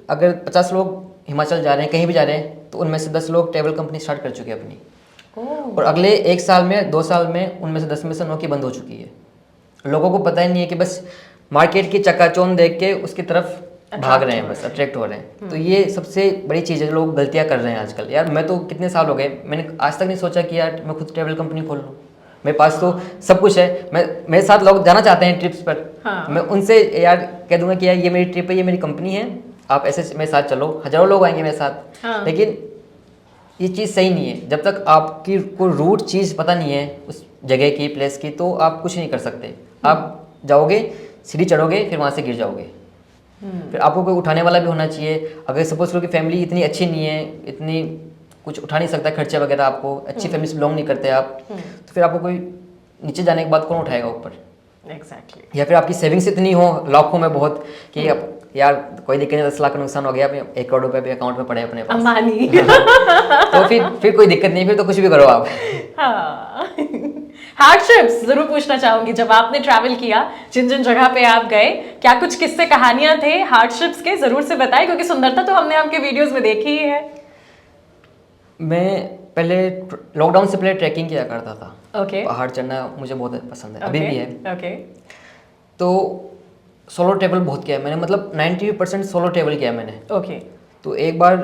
अगर 50 लोग हिमाचल जा रहे हैं, कहीं भी जा रहे हैं, तो उनमें से 10 लोग ट्रैवल कंपनी स्टार्ट कर चुके हैं अपनी। और अगले 1 साल में 2 साल में उनमें से 10 में से 9 की बंद हो चुकी है। लोगों को पता ही नहीं है कि बस मार्केट की चकाचौंध देख के उसकी तरफ भाग रहे हैं, बस अट्रैक्ट हो रहे हैं। तो ये सबसे बड़ी चीज़ है, लोग गलतियां कर रहे हैं आजकल। यार मैं तो कितने साल हो गए, मैंने आज तक नहीं सोचा कि यार मैं खुद ट्रैवल कंपनी खोल लूँ। मेरे पास तो सब कुछ है, मेरे साथ लोग जाना चाहते हैं ट्रिप्स पर, हाँ। मैं उनसे यार कह दूंगा कि यार ये मेरी ट्रिप है, ये मेरी कंपनी है, आप ऐसे मेरे साथ चलो, हज़ारों लोग आएंगे मेरे साथ। हाँ। लेकिन ये चीज़ सही नहीं है, जब तक आपकी कोई रूट चीज़ पता नहीं है उस जगह की, प्लेस की, तो आप कुछ नहीं कर सकते। आप जाओगे, सीढ़ी चढ़ोगे, फिर वहाँ से गिर जाओगे। फिर आपको कोई उठाने वाला भी होना चाहिए। अगर सपोज करो कि फैमिली इतनी अच्छी नहीं है, इतनी कुछ उठा नहीं सकता खर्चे वगैरह, आपको अच्छी फैमिली से बिलोंग नहीं करते आप, तो फिर आपको कोई नीचे जाने के बाद कौन उठाएगा ऊपर? एग्जैक्टली। या फिर आपकी सेविंग्स इतनी हो लाखों में बहुत कि अब यार कोई दिक्कत नहीं, 10 लाख का नुकसान हो गया, 1 करोड़ रुपए अकाउंट में पड़े अपने पास, अंबानी। तो फिर कोई दिक्कत नहीं, फिर तो कुछ भी करो आप। हाँ। हार्डशिप्स जरूर पूछना चाहूंगी, जब आपने ट्रैवल किया, जिन जिन जगह पे आप गए, क्या कुछ किस्से कहानियां थे हार्डशिप्स के? जरूर से बताएं, क्योंकि सुंदरता तो हमने आपके वीडियोस में देखी ही है। मैं पहले लॉकडाउन से पहले ट्रैकिंग किया करता था। ओके। पहाड़ चढ़ना मुझे बहुत पसंद है, अभी भी है। ओके। तो सोलो ट्रैवल बहुत किया है मैंने, मतलब 90% सोलो ट्रैवल किया है मैंने। ओके। तो एक बार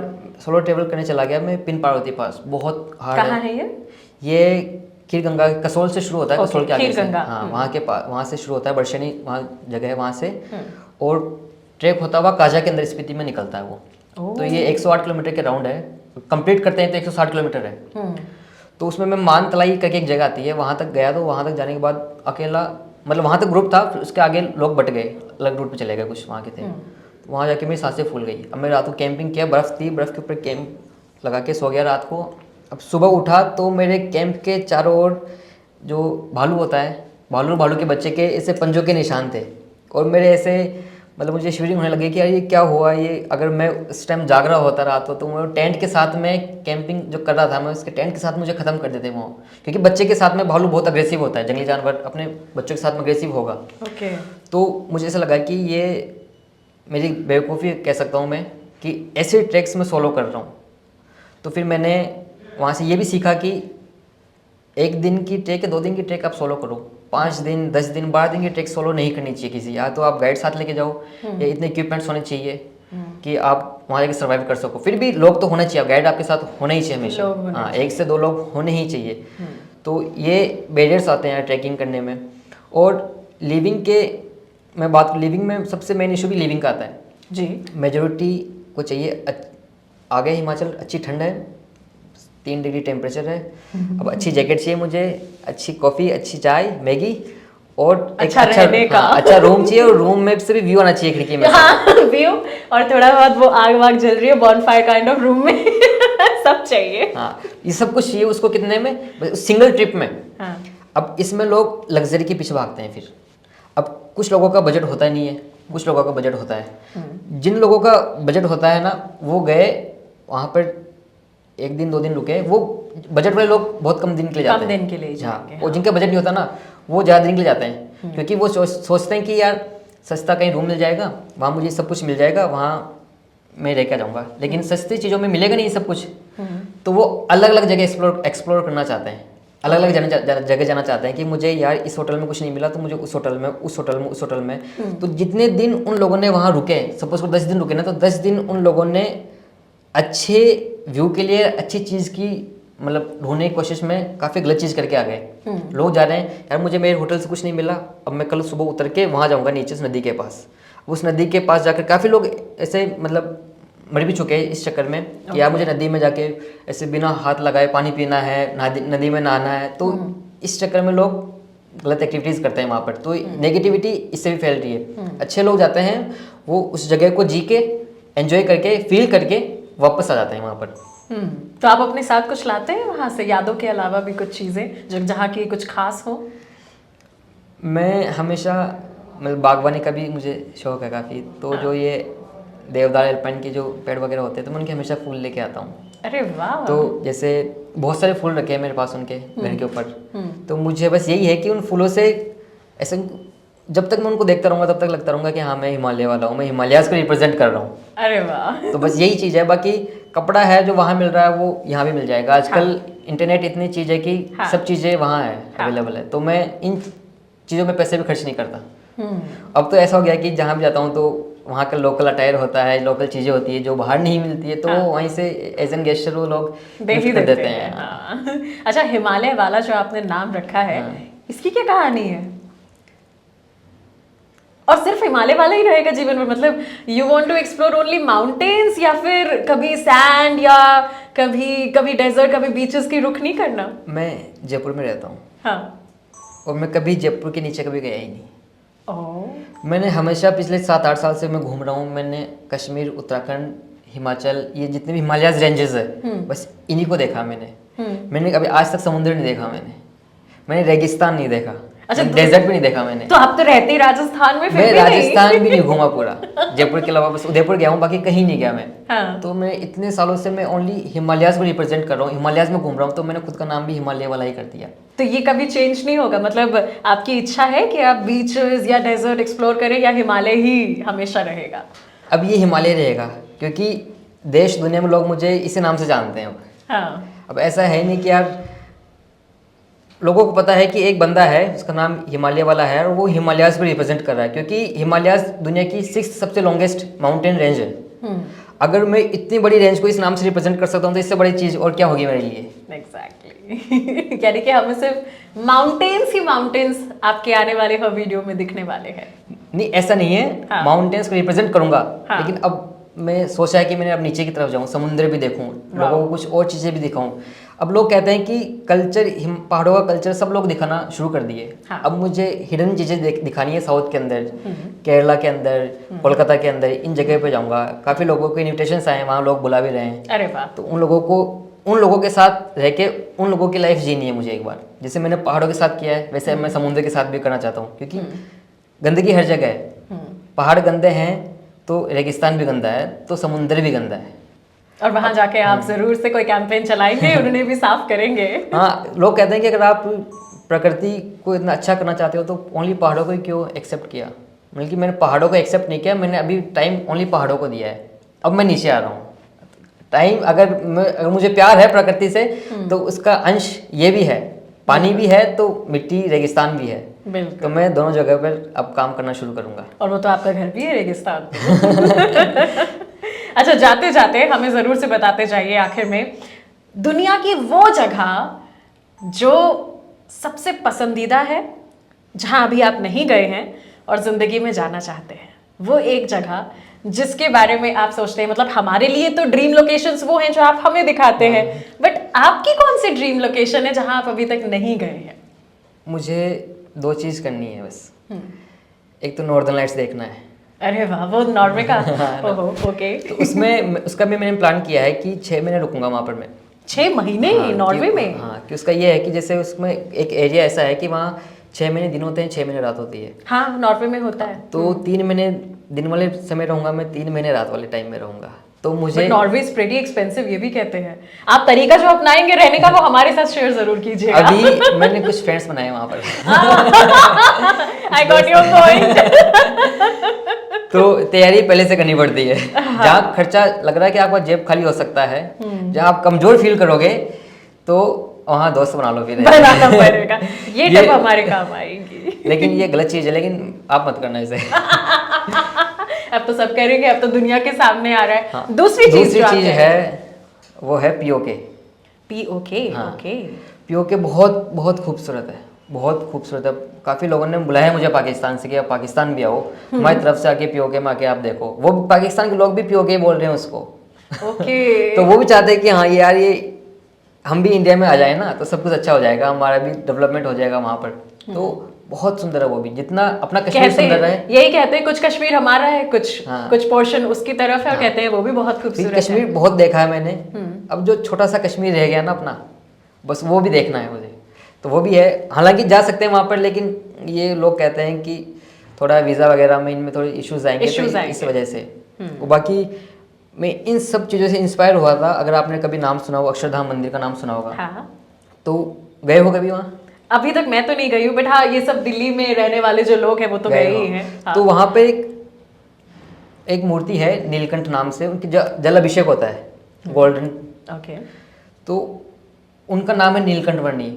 सोलो ट्रैवल करने चला गया मैं पिन पार्वती पास, बहुत हार्ड कहाँ है ये? ये खीर गंगा कसोल से शुरू होता है। कसोल के आगे खीर से, गंगा। हाँ वहाँ से शुरू होता है, बरशनी वहाँ जगह है वहाँ से, और ट्रैक होता हुआ काजा के अंदर स्पीति में निकलता है वो। तो ये 108 किलोमीटर के राउंड है, कंप्लीट करते हैं तो 160 किलोमीटर है। तो उसमें मैं मान तलाई करके एक जगह आती है, वहाँ तक गया। तो वहाँ तक जाने के बाद अकेला, मतलब वहाँ तक ग्रुप था, फिर उसके आगे लोग बट गए, अलग रूट पे चले गए, कुछ वहाँ के थे। तो वहाँ जाके मेरी सांसें फूल गई। अब मैं रात को कैंपिंग किया, बर्फ़ थी, बर्फ़ के ऊपर कैंप लगा के सो गया रात को। अब सुबह उठा तो मेरे कैंप के चारों ओर जो भालू होता है भालू भालू के बच्चे के ऐसे पंजों के निशान थे, और मेरे ऐसे मतलब मुझे शिवरिंग होने लगी कि यार ये क्या हुआ, ये अगर मैं उस टाइम जाग रहा होता रात को तो वो टेंट के साथ में कैंपिंग जो कर रहा था मैं उसके टेंट के साथ मुझे ख़त्म कर देते वो, क्योंकि बच्चे के साथ में भालू बहुत अग्रेसिव होता है, जंगली जानवर अपने बच्चों के साथ में अग्रेसिव होगा। ओके। तो मुझे ऐसा लगा कि ये मेरी बेवकूफ़ी कह सकता हूँ मैं कि ऐसे ट्रैक्स में सोलो कर रहा हूँ। तो फिर मैंने वहाँ से ये भी सीखा कि 1 दिन की ट्रैक या 2 दिन की ट्रैक आप सोलो करो, 5 दिन 10 दिन 12 दिन की ट्रैक सोलो नहीं करनी चाहिए किसी, या तो आप गाइड साथ लेके जाओ या इतने इक्विपमेंट्स होने चाहिए कि आप वहाँ जाके सर्वाइव कर सको। फिर भी लोग तो होना चाहिए, गाइड आपके साथ होना ही चाहिए हमेशा, हाँ 1 से 2 लोग होने ही चाहिए। तो ये बैरियर्स आते हैं ट्रैकिंग करने में। और लिविंग के मैं बात लिविंग में सबसे मेन इशू भी लिविंग का आता है जी। मेजोरिटी को चाहिए आगे हिमाचल अच्छी ठंड है, 3 डिग्री टेम्परेचर है, अब अच्छी जैकेट चाहिए मुझे, अच्छी कॉफ़ी, अच्छी चाय, मैगी, और अच्छा रहने का अच्छा रूम चाहिए, और रूम में से भी व्यू आना चाहिए खिड़की में से। हाँ व्यू, और थोड़ा बहुत वो आग वाग जल रही है बॉनफायर काइंड ऑफ रूम में सब चाहिए। हाँ ये सब कुछ चाहिए उसको, कितने में, सिंगल ट्रिप में। हाँ। अब इसमें लोग लग्जरी के पीछे भागते हैं। फिर अब कुछ लोगों का बजट होता नहीं है, कुछ लोगों का बजट होता है। जिन लोगों का बजट होता है ना वो गए वहाँ पर 1 दिन 2 दिन रुके, वो बजट वाले लोग बहुत कम दिन के लिए जाते हैं, कम दिन के लिए जाएंगे। हाँ। और जिनका बजट नहीं होता ना वो ज़्यादा दिन के लिए जाते हैं, क्योंकि वो सोचते हैं कि यार सस्ता कहीं रूम मिल जाएगा, वहाँ मुझे सब कुछ मिल जाएगा, वहाँ मैं रह के जाऊँगा। लेकिन सस्ती चीज़ों में मिलेगा नहीं सब कुछ, तो वो अलग अलग जगह एक्सप्लोर करना चाहते हैं, अलग अलग जगह जाना चाहते हैं कि मुझे यार इस होटल में कुछ नहीं मिला तो मुझे उस होटल में, उस होटल में, उस होटल में। तो जितने दिन उन लोगों ने वहाँ रुके, सपोज 10 दिन रुके ना, तो 10 दिन उन लोगों ने अच्छे व्यू के लिए अच्छी चीज़ की मतलब ढूंढने की कोशिश में काफ़ी गलत चीज़ करके आ गए। लोग जा रहे हैं यार मुझे मेरे होटल से कुछ नहीं मिला, अब मैं कल सुबह उतर के वहाँ जाऊँगा नीचे उस नदी के पास। उस नदी के पास जाकर काफ़ी लोग ऐसे मतलब मर भी चुके हैं इस चक्कर में कि यार मुझे नदी में जाके ऐसे बिना हाथ लगाए पानी पीना है, नदी में नहाना है। तो इस चक्कर में लोग गलत एक्टिविटीज़ करते हैं वहाँ पर, तो नेगेटिविटी इससे भी फैल रही है। अच्छे लोग जाते हैं वो उस जगह को जी के एंजॉय करके फील करके वापस आ जाते हैं वहाँ पर। तो आप अपने साथ कुछ लाते हैं वहाँ से, यादों के अलावा भी कुछ चीज़ें जो जहाँ की कुछ खास हो? मैं हमेशा मतलब बागवानी का भी मुझे शौक है काफ़ी, तो जो ये देवदार एल्पाइन के जो पेड़ वगैरह होते हैं तो मैं उनके हमेशा फूल लेके आता हूँ। अरे वाह। तो जैसे बहुत सारे फूल रखे हैं मेरे पास उनके घर के ऊपर, तो मुझे बस यही है कि उन फूलों से ऐसे जब तक मैं उनको देखता रहूँगा तब तक लगता रहूँगा कि हाँ मैं हिमालय वाला हूँ, मैं हिमालयाज़ को रिप्रेजेंट कर रहा हूँ। अरे वाह। तो बस यही चीज़ है, बाकी कपड़ा है जो वहाँ मिल रहा है वो यहाँ भी मिल जाएगा। आजकल इंटरनेट इतनी चीज़ है कि सब चीज़ें वहाँ है अवेलेबल है, तो मैं इन चीज़ों में पैसे भी खर्च नहीं करता। अब तो ऐसा हो गया कि जहाँ भी जाता हूँ तो वहाँ का लोकल अटायर होता है, लोकल चीज़ें होती है जो बाहर नहीं मिलती है, तो वहीं से एज एन गेस्टर वो लोग देख ही देते हैं। हाँ। अच्छा, हिमालय वाला जो आपने नाम रखा है, इसकी क्या कहानी है? और सिर्फ हिमालय वाला ही रहेगा जीवन में? मतलब you want to explore only mountains, या फिर कभी सैंड या कभी डेजर्ट, कभी बीचेस की रुख नहीं करना? मैं जयपुर में रहता हूँ। हाँ। और मैं कभी जयपुर के नीचे कभी गया ही नहीं। ओह। मैंने हमेशा पिछले 7-8 साल से मैं घूम रहा हूँ। मैंने कश्मीर, उत्तराखंड, हिमाचल, ये जितने भी हिमालयाज रेंजेस है बस इन्हीं को देखा मैंने कभी आज तक समुद्र नहीं देखा, मैंने रेगिस्तान नहीं देखा। अच्छा, डेजर्ट भी नहीं देखा मैंने। तो आप तो रहते ही राजस्थान में, फिर मैं भी राजस्थान भी नहीं घूमा पूरा। जयपुर के अलावा बस उदयपुर गया हूँ, बाकी कहीं नहीं गया मैं। हाँ। तो मैं इतने सालों से मैं ओनली हिमालयाज को रिप्रेजेंट कर रहा हूँ, हिमालयाज में घूम रहा हूँ, तो मैंने खुद का नाम भी हिमालय वाला ही कर दिया। तो ये कभी चेंज नहीं होगा? मतलब आपकी इच्छा है कि आप बीचेस या डेजर्ट एक्सप्लोर करें, या हिमालय ही हमेशा रहेगा? अब ये हिमालय रहेगा, क्योंकि देश दुनिया में लोग मुझे इसी नाम से जानते हैं अब। हाँ। अब ऐसा है नहीं कि यार लोगों को पता है कि एक बंदा है उसका नाम हिमालय वाला है और वो हिमालयाज को रिप्रेजेंट कर रहा है, क्योंकि हिमालयाज दुनिया की 6th सबसे लॉन्गेस्ट माउंटेन रेंज है। अगर मैं इतनी बड़ी रेंज को इस नाम से रिप्रेजेंट कर सकता हूँ तो इससे बड़ी चीज़ और क्या होगी मेरे लिए? एग्जैक्टली। यानी कि हमें सिर्फ माउंटेन्स ही माउंटेन्स आपके आने वाले हर वीडियो में दिखने वाले हैं। नहीं, ऐसा नहीं है। हाँ। माउंटेन्स को रिप्रेजेंट करूंगा। हाँ। लेकिन अब मैं सोचा है कि मैंने अब नीचे की तरफ जाऊँ, समुद्र भी देखूँ, लोगों को कुछ और चीज़ें भी दिखाऊँ। अब लोग कहते हैं कि कल्चर, पहाड़ों का कल्चर सब लोग दिखाना शुरू कर दिए। हाँ। अब मुझे हिडन चीज़ें दिखानी है साउथ के अंदर, केरला के अंदर, कोलकाता के अंदर, इन जगह पे जाऊँगा। काफ़ी लोगों को इन्विटेशंस आए हैं, वहाँ लोग बुला भी रहे हैं। अरे वाह। तो उन लोगों को उन लोगों के साथ रह के उन लोगों की लाइफ जीनी है मुझे एक बार। जैसे मैंने पहाड़ों के साथ किया है वैसे मैं समुद्र के साथ भी करना चाहता हूँ, क्योंकि गंदगी हर जगह है। पहाड़ गंदे हैं तो रेगिस्तान भी गंदा है, तो समुद्र भी गंदा है। और वहां जाके आप जरूर से कोई कैंपेन चलाएंगे, उन्हें भी साफ करेंगे। हाँ, लोग कहते हैं कि अगर आप प्रकृति को इतना अच्छा करना चाहते हो तो ओनली पहाड़ों को ही क्यों एक्सेप्ट किया। बल्कि मैंने पहाड़ों को एक्सेप्ट नहीं किया, मैंने अभी टाइम ओनली पहाड़ों को दिया है। अब मैं नीचे आ रहा हूँ। टाइम अगर मुझे प्यार है प्रकृति से तो उसका अंश ये भी है, पानी भी है तो मिट्टी रेगिस्तान भी है। तो मैं दोनों जगह पर अब काम करना शुरू करूंगा। और वो तो आपका घर भी है रेगिस्तान। अच्छा, जाते जाते हमें जरूर से बताते जाइए आखिर में दुनिया की वो जगह जो सबसे पसंदीदा है, जहां अभी आप नहीं गए हैं और जिंदगी में जाना चाहते हैं। वो एक जगह जिसके बारे में आप सोचते हैं, मतलब हमारे लिए तो ड्रीम लोकेशंस वो हैं जो आप हमें दिखाते हैं, बट आपकी कौन सी ड्रीम लोकेशन है जहां आप अभी तक नहीं गए हैं? मुझे 2 चीज़ करनी है बस। एक तो नॉर्दर्न लाइट्स देखना है। अरे वाह, वो नॉर्वे का। ओहो, ओके। तो उसमें उसका भी मैंने प्लान किया है कि 6 महीने रुकूंगा वहाँ पर मैं। 6 महीने नॉर्वे में? हाँ, कि उसका ये है कि जैसे उसमें एक एरिया ऐसा है कि वहाँ 6 महीने दिन होते हैं, 6 महीने रात होती है। हाँ, नॉर्वे में होता है। तो 3 महीने दिन वाले समय रहूंगा मैं, 3 महीने रात वाले टाइम में रहूंगा। तो मुझे नॉर्वे इज प्रीटी एक्सपेंसिव, ये भी कहते हैं। आप तरीका जो अपनाएंगे रहने का वो हमारे साथ शेयर जरूर कीजिएगा। अभी मैंने कुछ फ्रेंड्स बनाए वहाँ पर। I got your point. तो तैयारी पहले से करनी पड़ती है। जहाँ खर्चा लग रहा है कि आपका जेब खाली हो सकता है, जहाँ आप कमजोर फील करोगे तो वहाँ दोस्त बना लो। फिर बनाना पड़ेगा। ये टिप हमारे काम आएगी। लेकिन ये गलत चीज है, लेकिन आप मत करना इसे। अब तो सब करेंगे, अब तो दुनिया के सामने आ रहा है। हाँ, दूसरी चीज है वो है पीओके। PoK, okay. पीओके बहुत बहुत खूबसूरत है, बहुत खूबसूरत है। काफी लोगों ने बुलाया है मुझे पाकिस्तान से कि आप पाकिस्तान भी आओ, हमारी तरफ से आके पीओके में आके आप देखो। वो पाकिस्तान के लोग भी पीओके बोल रहे हैं उसको। ओके। तो वो भी चाहते हैं कि हाँ यार, ये हम भी इंडिया में आ जाए ना तो सब कुछ अच्छा हो जाएगा, हमारा भी डेवलपमेंट हो जाएगा वहाँ पर। तो बहुत सुंदर है वो भी, जितना अपना कश्मीर सुंदर है। यही कहते हैं, कुछ कश्मीर हमारा है, कुछ पोर्शन उसकी तरफ है, और कहते हैं वो भी बहुत खूबसूरत है। कश्मीर बहुत देखा है मैंने, अब जो छोटा सा कश्मीर रह गया ना अपना, बस वो भी देखना है मुझे। तो वो भी है, हालांकि जा सकते हैं वहाँ पर, लेकिन ये लोग कहते हैं कि थोड़ा वीज़ा वगैरह में इनमें थोड़े इश्यूज आएंगे, तो इस वजह से। बाकी मैं इन सब चीज़ों से इंस्पायर हुआ था। अगर आपने कभी नाम सुना हो, अक्षरधाम मंदिर का नाम सुना होगा। हाँ। तो गए हो कभी वहाँ? अभी तक मैं तो नहीं गई हूँ, बट हाँ, ये सब दिल्ली में रहने वाले जो लोग हैं वो तो गए ही हैं। हाँ। तो वहाँ पे एक मूर्ति है नीलकंठ नाम से, उनकी जल अभिषेक होता है गोल्डन। ओके। तो उनका नाम है नीलकंठ वर्णी,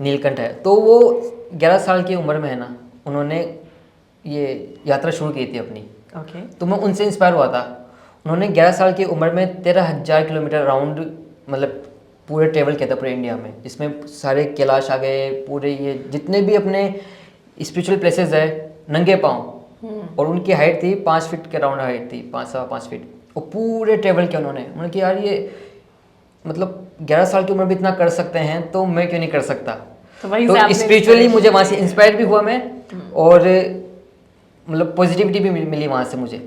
नीलकंठ है। तो वो 11 साल की उम्र में है ना, उन्होंने ये यात्रा शुरू की थी अपनी। ओके। तो मैं उनसे इंस्पायर हुआ था। उन्होंने 11 साल की उम्र में 13,000 किलोमीटर राउंड, मतलब पूरे ट्रेवल किया था पूरे इंडिया में, जिसमें सारे कैलाश आ गए, पूरे ये जितने भी अपने स्पिरिचुअल प्लेसेस है, नंगे पाँव। और उनकी हाइट थी 5 फीट के राउंड हाइट थी, 5 फीट। और पूरे ट्रेवल किया उन्होंने कि यार ये मतलब 11 साल की उम्र में इतना कर सकते हैं तो मैं क्यों नहीं कर सकता। तो स्पिरिचुअली मुझे वहाँ से इंस्पायर भी हुआ मैं, और मतलब पॉजिटिविटी भी मिली वहाँ से मुझे।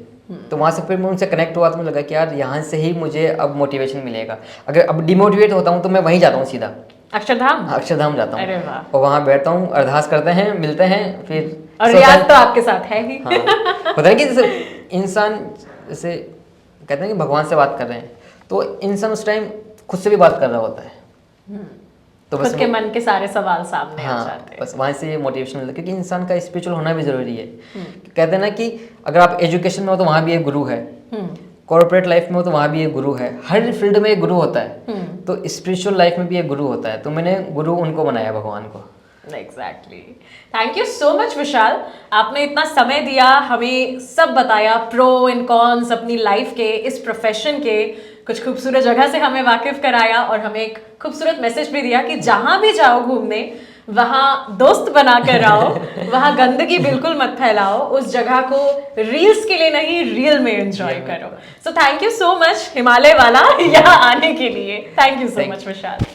तो वहाँ से फिर मैं उनसे कनेक्ट हुआ तो मुझे लगा कि यार यहाँ से ही मुझे अब मोटिवेशन मिलेगा। अगर अब डिमोटिवेट होता हूँ तो मैं वहीं जाता हूँ सीधा, अक्षरधाम। अक्षरधाम जाता हूँ। अरे वाह। और वहाँ बैठता हूँ, अरदास करते हैं, मिलते हैं, फिर और रियाज तो आपके साथ है ही। हाँ, पता है कि जैसे इंसान, जैसे कहते हैं कि भगवान से बात कर रहे हैं, तो इंसान उस टाइम खुद से भी बात कर रहा होता है। तो खुद के मन के सारे सवाल सामने हाँ, आ जाते हैं। बस वहाँ से ये मोटिवेशन मिलता है, क्योंकि इंसान का स्पिरिचुअल होना भी जरूरी है। कहते हैं ना कि अगर आप एजुकेशन में हो तो वहाँ भी एक गुरु है, कॉर्पोरेट लाइफ में हो तो वहाँ भी एक गुरु है, हर फील्ड में एक गुरु होता है। तो स्पिरिचुअल लाइफ में भी एक गुरु होता है। तो मैंने गुरु उनको बनाया, भगवान को। Exactly. Thank you so much Vishal, आपने इतना समय दिया, हमें सब बताया, प्रो एंड कॉन्स अपनी लाइफ के, इस प्रोफेशन के, कुछ खूबसूरत जगह से हमें वाकिफ कराया, और हमें एक खूबसूरत मैसेज भी दिया कि जहां भी जाओ घूमने वहां दोस्त बना कर आओ, वहां गंदगी बिल्कुल मत फैलाओ, उस जगह को रील्स के लिए नहीं रियल में एंजॉय करो। So thank you so much Himalaya वाला यहाँ आने के लिए। Thank you so much Vishal.